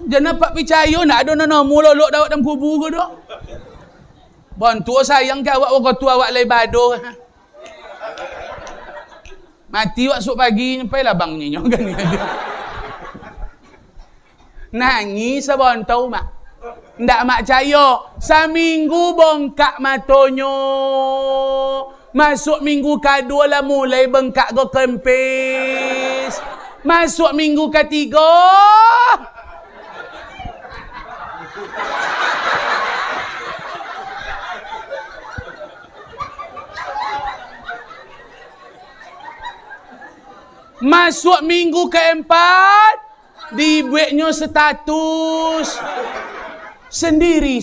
Jangan nampak percaya nak ada nana mulolok dawat dalam kubur ke dak. Bon tua sayang ke awak kau tua awak lai bado. Mati wak esok pagi nyampai lah bangnya kan. Nangis abang tahu mak. Ndak mak percaya. Seminggu bongkak matonyo. Masuk minggu kedua lah mulai bengkak go kempis. Masuk minggu ketiga. Masuk minggu keempat, dibuatnya status sendiri.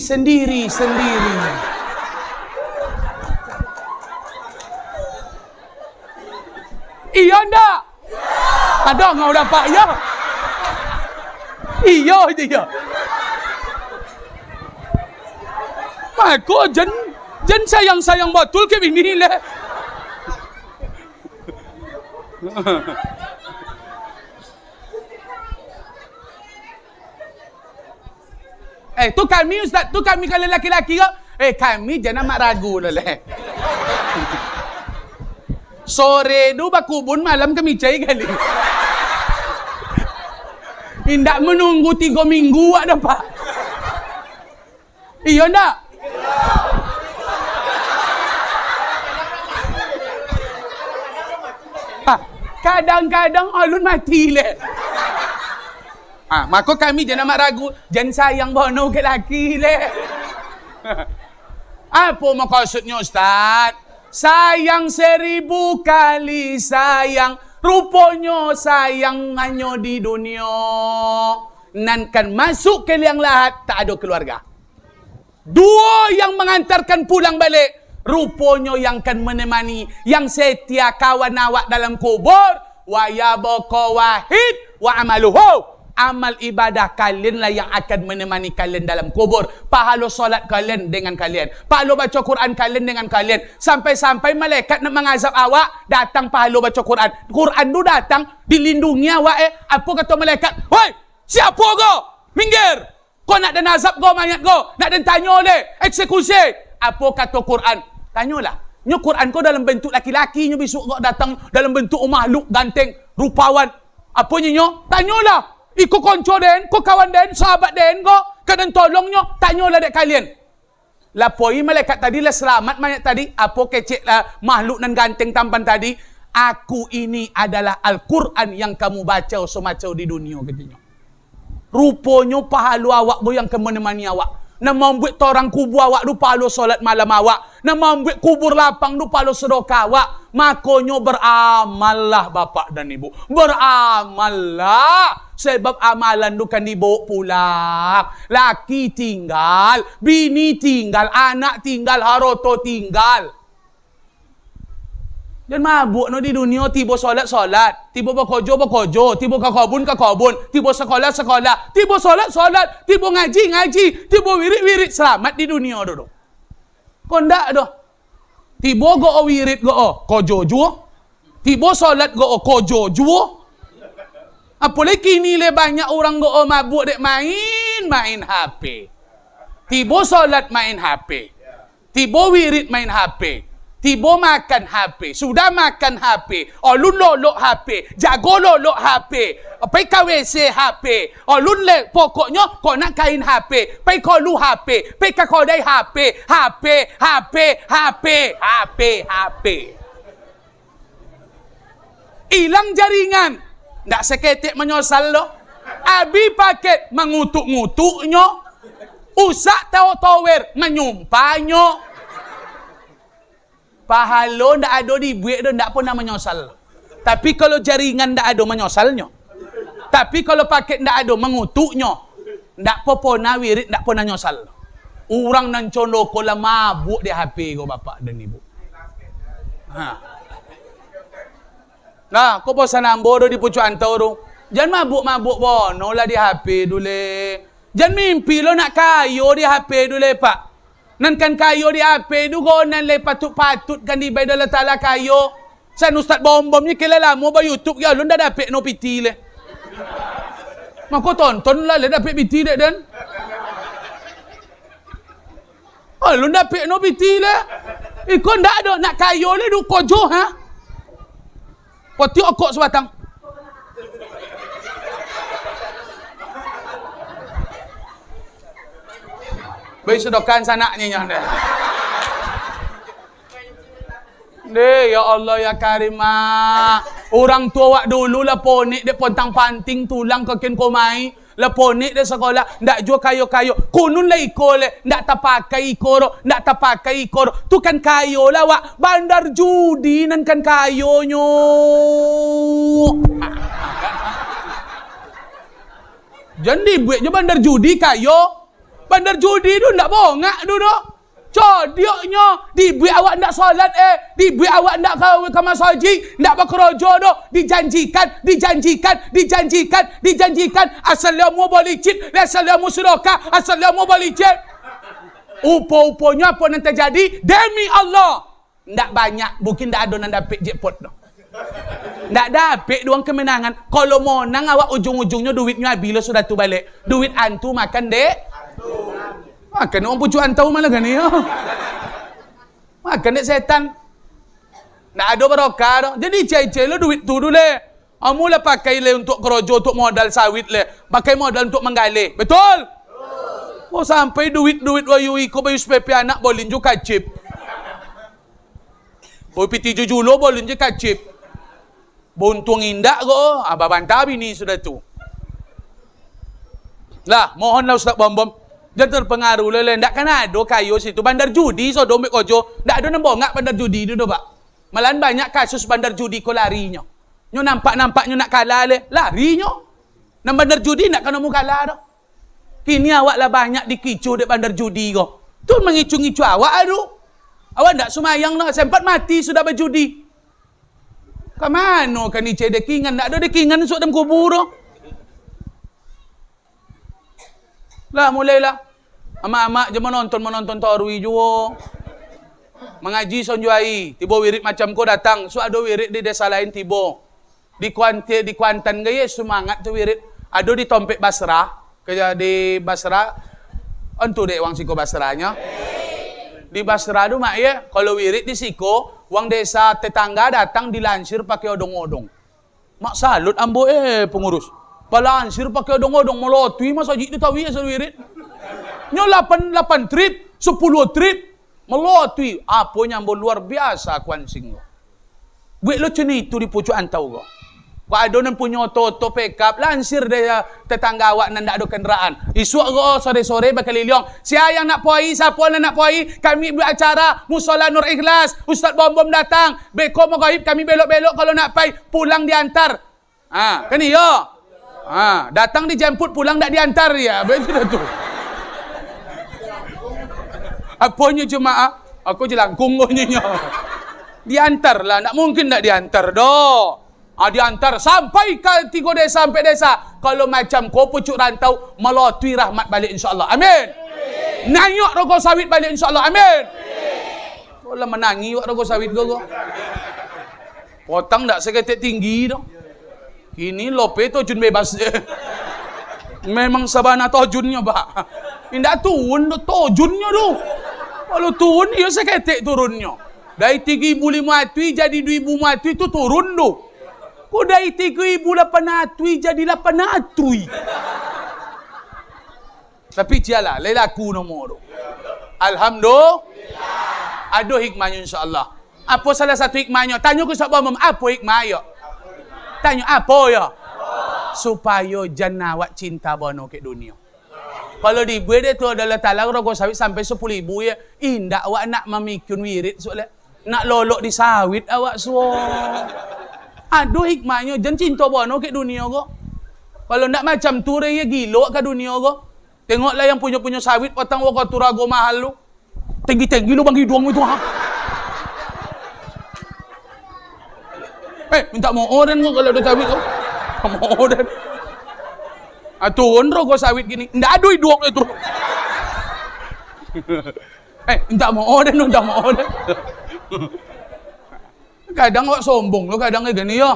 Iya ndak? Ada ngau dapat ya? Iya je ya. Maka jen sayang betul ke bini le. Tu kami ustaz, tu kami kalau laki-laki ke? Kami jangan mak ragu lah leh. Sore tu bakubun, malam kami cai kali. Indak menunggu 3 minggu ada pak. Iya ndak? Kadang-kadang alun mati le. Maka kami jangan mak ragu, jangan sayang bono ke laki le. Apa maksudnya ustaz? Sayang 1000 kali sayang, rupanya sayang hanya di dunia. Nan kan masuk ke liang lahat tak ada keluarga. 2 yang mengantarkan pulang balik. Rupanya yang akan menemani, yang setia kawan awak dalam kubur. Wa yabqa wahid wa amaluhu. Amal ibadah kalian lah yang akan menemani kalian dalam kubur. Pahala solat kalian dengan kalian. Pahala baca Quran kalian dengan kalian. Sampai-sampai malaikat nak mengazab awak, datang pahala baca Quran. Quran tu datang, dilindungi awak Apa kata malaikat? Hoi, siapa kau? Minggir. Kau nak dan azab kau mayat kau? Nak dan tanya oleh eksekusi? Apa kata Quran? Tanyalah. Nyo Quran kau dalam bentuk laki-laki, nyo besok kau datang dalam bentuk makhluk ganteng, rupawan. Apa nyo? Tanyalah. Iko konco den, ko kawan den, sahabat den, ko kadang tolongnya, tanyalah dek kalian. Lapoi malaikat tadi lah selamat mayat tadi, apa kecek lah makhluk nan ganteng tampan tadi. Aku ini adalah Al-Quran yang kamu baca semacam di dunia katanya. Rupanya pahala awak bo yang menemani awak. Nak membuat orang kubur awak tu pahala solat malam awak. Nak membuat kubur lapang tu pahala sedekah awak. Makanya beramallah bapak dan ibu. Beramallah. Sebab amalan tu kan dibawa pulang. Laki tinggal, bini tinggal, anak tinggal, harta tinggal. Dan mabuk no di dunia, tiba solat, tiba bekerja, tiba ke kebun, tiba sekolah, tiba solat, tiba ngaji, tiba wirid, selamat di dunia dulu. Kau ndak dah. Tiba go wirid go kojo jua. Tiba solat go kojo jua. Apalagi kini le banyak orang go mabuk dek main HP. Tiba solat main HP. Tiba wirid main HP. Tiba makan HP. Sudah makan HP. Olun lolok HP. Jago lolok HP. Pergi ke WC HP. Olun le. Pokoknya kau nak kain HP. Pergi ke lu HP. Pergi ke kodai HP. HP. Hilang jaringan. Tak seketik menyosal lo. Abi paket mengutuk-ngutuknya. Usak tahu-tawer menyumpahnya. Pahala ndak ada di buik tu ndak pernah menyosal. Tapi kalau jaringan ndak ada menyosalnya. Tapi kalau paket ndak ada mengutuknya. Ndak pernah wirid, ndak pernah nyosal. Orang nan condo ko lah mabuk di HP ko bapak dan ibu. Nah, kau bosan nambo do di pucuk antau tu. Jangan mabuk-mabuk bono lah di HP dulu. Jangan mimpi lo nak kayo di HP dulu pak. Nan kan kayo di HP tu kau nan le patut-patut kan di bayi Allah Ta'ala kayo. San Ustaz Bom-Bom ni kira lama ba YouTube ya, lu dah dapat no piti le. Maka tonton lah le dapat piti dek dan. Oh, lu dapat no piti le. Ikon dak ada nak kayo le du kojo ha. Poti okok sebatang. Baik sedokan sanaknya nyah dah. Deh, ya Allah ya Karimah. Orang tua wak dulu lah ponik dia pontang panting tulang kekin komai. Lah ponik dia sekolah ndak jual kayo-kayo. Kunun lah iko le, ndak tapakai iko, ndak tapakai iko. Tu kan kayo lah wak. Bandar judi nan kan kayonyo. Jadi buat je bandar judi kayo. Bandar judi tu ndak bongak tu dah. Codioknya dibuat awak ndak solat dibuat awak ndak ke masjid, ndak berkerojo doh, dijanjikan assalamu balicit, assalamu sedekah, assalamu balicit. Upo-uponya apa yang terjadi demi Allah. Ndak banyak, mungkin ndak ada yang dapat jackpot doh. Ndak dapat doang kemenangan. Kalau menang awak ujung-ujungnya duitnya habis sudah tu balik. Duit antu makan dek. Makan orang pucuan tahu malah kan ya. Makan dek setan. Nak ada barokah dah. Jadi cai-cai lo duit tu dulu le. Amulah pakai le untuk kerojo, untuk modal sawit le. Pakai modal untuk menggali. Betul? Oh sampai duit-duit wayu iko bayu SPP anak bolin ju kacip. Oh piti jujulo bolin je kacip. Buntung indak ko. Abah bantah bini sudah tu. Lah, mohonlah Ustaz Bom-Bom. Jangan terpengaruh lele. Ndak kan ada kayu situ. Bandar judi so dombek kojo. Ndak ada nembongak bandar judi itu pak. Malahan banyak kasus bandar judi ko larinya. Nyo nampak-nampaknya nak kalah le. Larinya. Nang bandar judi ndak kena mu kalah dah. Kini awak lah banyak dikicu dek bandar judi ko. Tu mengicu-ngicu awak aduh. Awak ndak sumayang nak. Sempat mati sudah berjudi. Kamano kan ni cek dekingan. Ndak ada dekingan esok dalam kubur dah. Lah mulailah. Amak-amak je menonton tarui juga. Mengaji sonjuai. Tiba wirid macam kau datang. So ada wirid di desa lain tiba. Di Kuantan gaya semangat tu wirid. Ada di Tompek Basrah. Kerja di Basrah. Entu dek wang siko Basrahnya. Di Basrah tu mak ya. Kalau wirid di siko. Wang desa tetangga datang dilansir pakai odong-odong. Mak salut ambo pengurus. Palansir pakai odong-odong. Melotui masa jik tu tahu ya selalu wirid. Nyo 8 trip, 10 trip, melotui. Apa yang luar biasa kuansing lo. Buat lo cini itu di pucuan tahu ko. Kau ada yang punya toto pickup, lansir dia tetangga awak nan ada kenderaan. Isu ko sore-sore bakal liong. Siapa yang nak poi, siapa yang nak poi, kami buat acara Musola Nur Ikhlas. Ustaz Bom-Bom datang. Beko mau gaib kami belok-belok kalau nak pai pulang diantar. Kan iya. Datang dijemput pulang tak diantar ya. Betul tu. Apanya jemaah? Aku jelangkung nya. Diantar lah, nak mungkin tak diantar doh. Diantar sampai ke 3 desa sampai desa. Kalau macam kau pucuk rantau, melotui rahmat balik insya-Allah. Amin. Nanyok rokok sawit balik insya-Allah. Amin. Kau lah menangi wak rokok sawit kau. Potang tak seketik tinggi doh. Kini lope tojun bebas. Memang sabana tojunnya, Pak. Indak turun tojunnya tu. Kalau turun, ya seketik turunnya. Dari 3,500 jadi 2,500 itu turun tu. Kau dari 3,800 jadi 800. Tapi cialah, lelaku nomor tu. Alhamdulillah. Ada hikmahnya insya-Allah. Apa salah satu hikmahnya? Tanya ke Ustaz Bom-Bom, apa hikmahnya? Tanya apa ya? Supaya jangan awak cinta bono ke dunia. Kalau dibuat dia tu adalah talang rokok sawit sampai 10,000 ya. Indak awak nak memikun wirid soalnya. Nak lolok di sawit awak suo. Aduh hikmahnya jangan cinta bono ke dunia ko. Kalau nak macam tu dia gilo ke dunia ko. Tengoklah yang punya sawit potang waka turago mahal lu. Tinggi-tinggi lu bang hidung itu ha. Minta mau orang ko kalau ada sawit ko. Mau orang. Turun rokok sawit gini. Ndak ada hidung itu. Minta mau orang. Kadang awak sombong lo, kadang gini ya.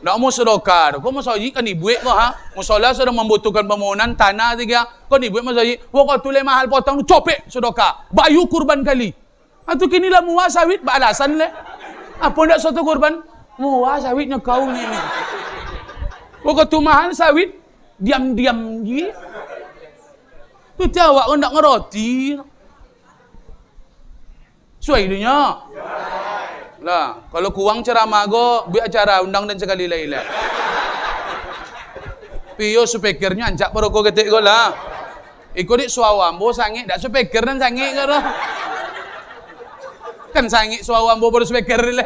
Ndak mau sedekah. Kau mau saji kan dibuat kau ha? Musola sudah membutuhkan permohonan tanah tiga. Kau dibuat mau saji. Wah kau tulis mahal potong copek sedekah. Bayu kurban kali. Atau kini lah muah sawit balasan le. Apa ndak suatu kurban? Muah sawitnya kau ni. Wah kau tu mahal sawit diam-diam je. Tu jawab kau ndak ngeroti. Suai dunia. Lah, kalau kurang ceramah go, biar acara undang dan sekali lain. Pio supekirnya ancak peroko ketik go lah. Ikut suawambo sangit, dak supekir dan sangit ke dah. Kan sangit suawambo baru supekir le.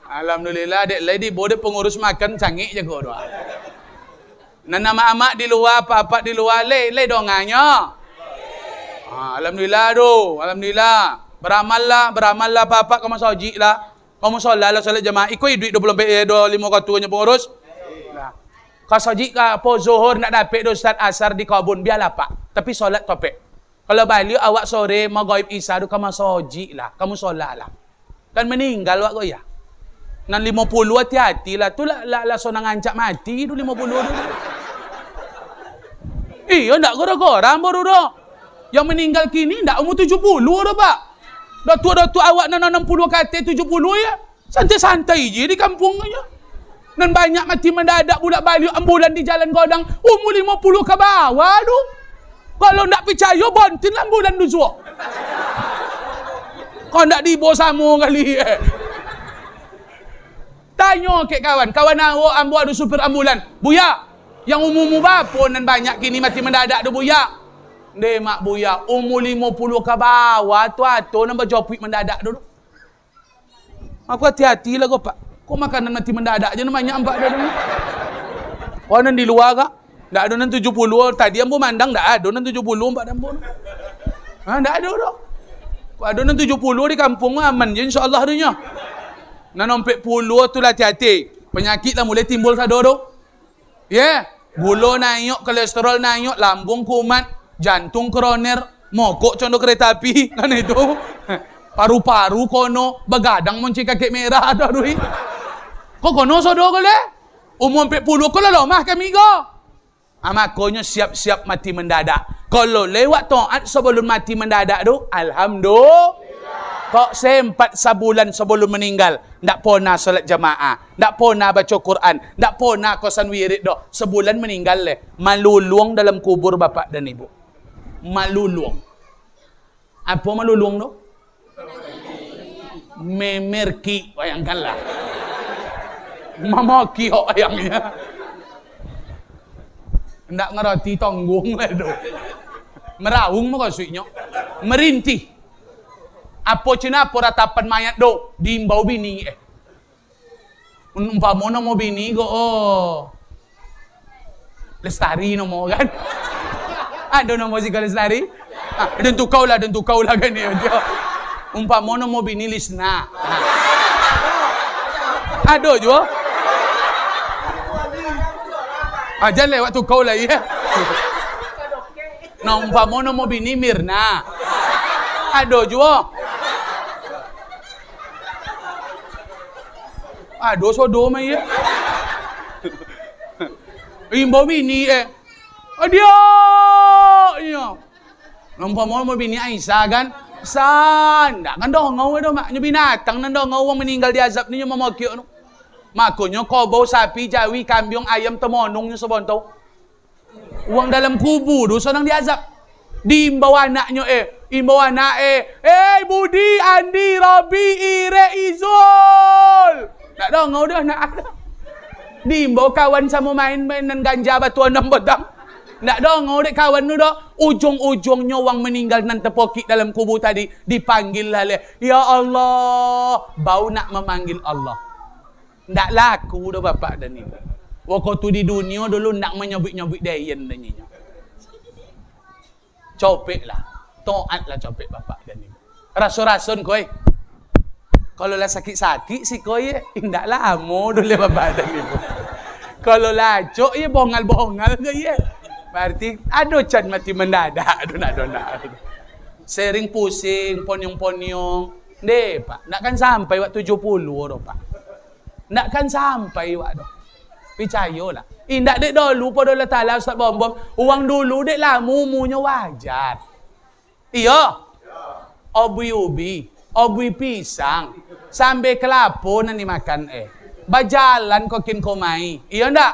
Alhamdulillah dek lady bode pengurus makan sangit je go doa. Nana mak di luar, papa di luar le dongannya. Alhamdulillah do, alhamdulillah. Beramallah papa kamu saji lah. Kamu solat jemaah. Ikut duit 25 kartunya pengurus. Nah. Kau saji ka po zuhur nak dapat do Ustaz asar di kebun biarlah pak. Tapi solat topek. Kalau balik awak sore maghrib isya do kamu saji lah. Kamu solat lah. Kan meninggal awak go ya. Nan 50 hati-hati lah. Tu lah sonang ancak mati do 50 do. Iya ndak gora-gora baru do. Yang meninggal kini ndak umur 70 dah pak. Dah tua awak nak 60 kata 70 ya. Santai-santai je di kampung aja. Dan banyak mati mendadak budak balik ambulan di jalan Godang umur 50 ke bawah tu. Kalau nak percaya bontin ambulan tu suak. Kau nak dibawa sama kali Tanya ke kawan awak ambu ada supir ambulan. Buya, yang umur berapa dan banyak kini mati mendadak tu buya? Deh mak buya, umur 50 ke bawah tu atau nak berjopik mendadak dulu. Aku hati-hati lah kau pak. Kau makanan mati mendadak je namanya empat dah dulu. Kau nan di luar kak? Tak ada nan 70. Tadi ambo mandang tak ada nan 70 empat ambo. Tak ada dah. Kau ada nan 70 di kampung aman je insya-Allah dunia. Nan 40 tu lah hati-hati. Penyakit lah mulai timbul sadoro. Yeah. Gula naik, kolesterol naik, lambung kumat. Jantung kroner, mogok condong kereta api, kan itu. Paru-paru kono, begadang monci kakek merah ada duit. Kok kono sodo kole? Umur 40 kole lomah kami go. Makonyo siap-siap mati mendadak. Kalau lewat taat sebelum mati mendadak tu, alhamdulillah. Kok sempat sebulan sebelum meninggal, ndak pernah solat jamaah, ndak pernah baca Quran, ndak pernah kosan wirid doh. Sebulan meninggal le, maluluang dalam kubur bapak dan ibu. Maluluang. Apa maluluang tu? Memerki, bayangkanlah. Mamaki ayangnya. Ndak ngerti tanggung lah tu. Meraung mo kasuinya. Merintih. Apa cina apa ratapan mayat do diimbau bini umpama mau bini go Lestari nomo kan. Ada nama si Lestari? Dan tu kau lah kan dia. Umpama mau bini Lisna. Ada juga. Aja lewat tu kau lah ya. Nah umpama mau bini Mirna. Ada juga. Aduh sodo mah ya. Imbau bini dia. Iya. Nampak mau bini Aisyah kan? Sandak kan dah ngau dah maknya binatang nan dah ngau wong meninggal di azab ni mamakiok nu. Makonyo kobau sapi, jawi, kambing, ayam temonongnya sebontau. Uang dalam kubu tu senang diazab. Diimbau anaknya imbau anak Budi, Andi, Robi, Ire, Izul. Tak dah ngau dah nak ada. Diimbau kawan sama main-mainan ganja batuan dan bedang. Tak dah ngau dek kawan tu dah. Ujung-ujungnya orang meninggal nan terpokik dalam kubur tadi dipanggil lah. Ya Allah, bau nak memanggil Allah. Tak laku dah bapak dan ibu. Waktu tu di dunia dulu nak menyebut-nyebut dayan dan nyinya. Copek lah. Taat lah copek bapak dan ibu. Rasul-rasul koi. Kalau lah sakit-sakit si koi indak lah amo dulu bapak dan ibu. Kalau lacok ya bongal-bongal ke ya. Berarti aduh can mati mendadak. Aduh nak. Sering pusing, ponyong-ponyong. Deh, Pak. Nakkan sampai waktu 70 dah, Pak. Nakkan sampai waktu. Percayalah. Indak dek dulu pada Allah Ta'ala Ustaz Bom-Bom. Orang dulu dek lah mumunya wajar. Iya. Obui ubi. Obui pisang. Sambil kelapa nanti makan Bajalan kokin komai. Iya ndak?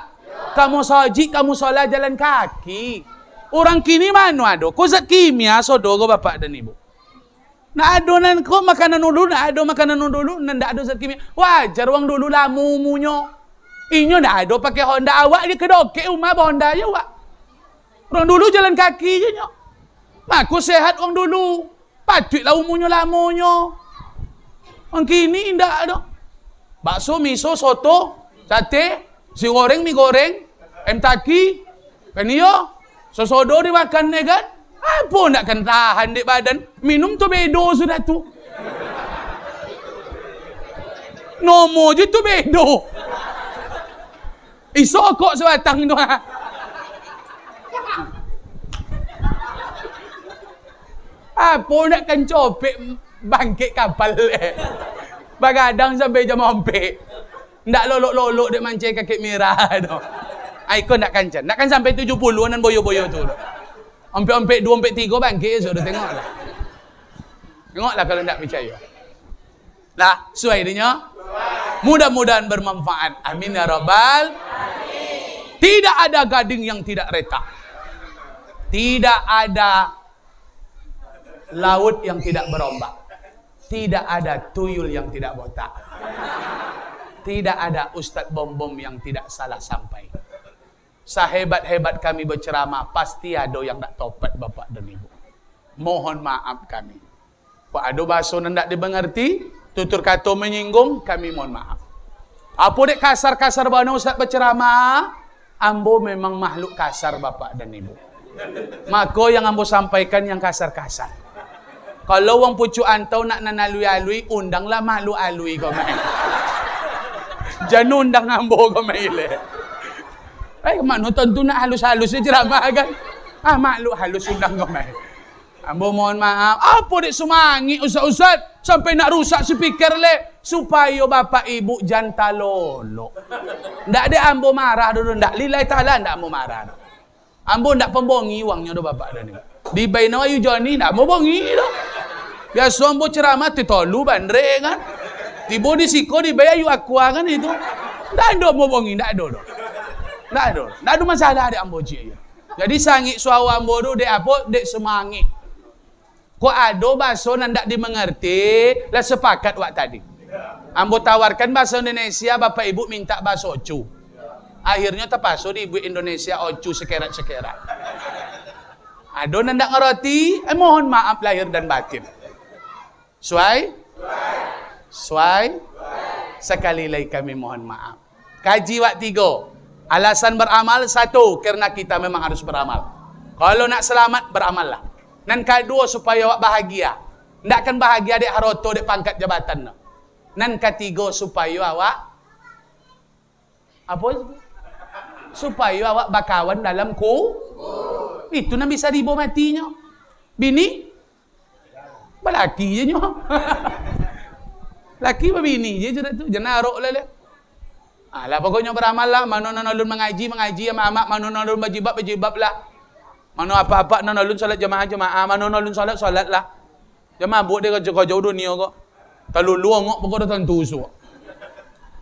Kamu soji, kamu solat jalan kaki. Orang kini mana ada? Kau zat kimia sodo kau bapak dan ibu. Nak ada nan kau makanan dulu, nak ada makanan dulu, ndak ada zat kimia. Wajar orang dulu lah mumunyo. Inyo ndak ada pakai Honda awak dia kedokek rumah Honda je awak. Orang dulu jalan kaki je nyo. Aku sehat orang dulu. Patutlah umunya lamonyo. Orang kini ndak ada. Bakso, miso, soto, sate, si goreng, mie goreng, taki, kan iyo, sosodo dimakan kan? Apa nak kan tahan dek badan? Minum tu bedo sudah tu. Nomo je tu bedo. Iso kok sebatang tu. Apa nak kan copek bangkit kapal Bagadang sampai jam 4. Ndak lolok-lolok dek mancing kaki merah tu. Ikon nak kancan. Nak kan sampai 70-an boyo-boyo tu. Ompek-ompek 2, ompek 3 bangkit sudah tengoklah. Tengoklah kalau ndak percaya. Lah, sesuai dia. Mudah-mudahan bermanfaat. Amin ya rabbal. Amin. Tidak ada gading yang tidak retak. Tidak ada laut yang tidak berombak. Tidak ada tuyul yang tidak botak. Tidak ada Ustaz Bom-Bom yang tidak salah sampai. Sehebat-hebat kami berceramah, pasti ada yang tak topat bapak dan ibu. Mohon maaf kami. Pak ada bahasa yang tak dimengerti, tutur kata menyinggung, kami mohon maaf. Apa dek kasar-kasar bana Ustaz berceramah? Ambo memang makhluk kasar bapak dan ibu. Maka yang ambo sampaikan yang kasar-kasar. Kalau orang pucuk antau nak nanalui-alui, undanglah makhluk alui kau main. Jangan undang ambo kau main le. Mana tentu nak halus-halus je ceramah kan? Makhluk halus undang kau main. Ambo mohon maaf. Apa dek semangat ustaz-ustaz sampai nak rusak speaker le supaya bapak ibu jangan lolo. Ndak ada ambo marah dulu, ndak lillahi taala ndak ambo marah. Ambo ndak pembongi wangnya do bapak dan ibu. Di baina ayu Johnny ndak mau bongi dah. Biasa ambo ceramah titolu bandre kan. Tiba di siko di bayi ayu aqua kan itu. Ndak ada mau bongi, ndak ada. Ndak ada masalah dek ambo je. Jadi sangit suara ambo tu dek apa? Dek semangit. Kok ada bahasa yang ndak dimengerti, lah sepakat wak tadi. Ambo tawarkan bahasa Indonesia, bapak ibu minta bahasa Ocu. Akhirnya terpaksa di ibu Indonesia Ocu sekerat-sekerat. Ada yang ndak ngerti, mohon maaf lahir dan batin. Suai? Sekali lagi kami mohon maaf. Kaji wak 3. Alasan beramal 1, karena kita memang harus beramal. Kalau nak selamat, beramallah. Nan kedua supaya awak bahagia. Ndak akan bahagia dek haroto dek pangkat jabatan. Nan ketiga supaya awak apa? Supaya awak bakawan dalam itu nan bisa ribo matinya. Bini balaki je nyo. Laki apa bini je tu. Jangan arok lele. Lah pokoknya beramal lah. Mano ulun mengaji amak-amak, mano ulun berjibab lah. Mano apa-apa non ulun solat jemaah, mano ulun solat lah. Jemaah buat dia jauh dunia kok. Kalau luang ngok pokok dah tentu so.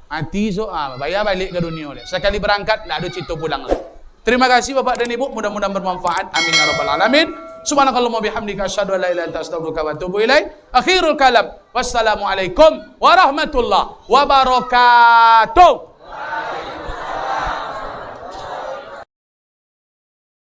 Mati so bayar balik ke dunia le. Sekali berangkat tak ada cerita pulang lah. Terima kasih Bapak dan Ibu, mudah-mudahan bermanfaat. Amin ya rabbal alamin. Subhanakallahumma bihamdika asyhadu an la ilaha illa anta astaghfiruka wa atubu ilaik. Akhirul kalam. Wassalamualaikum warahmatullahi wabarakatuh.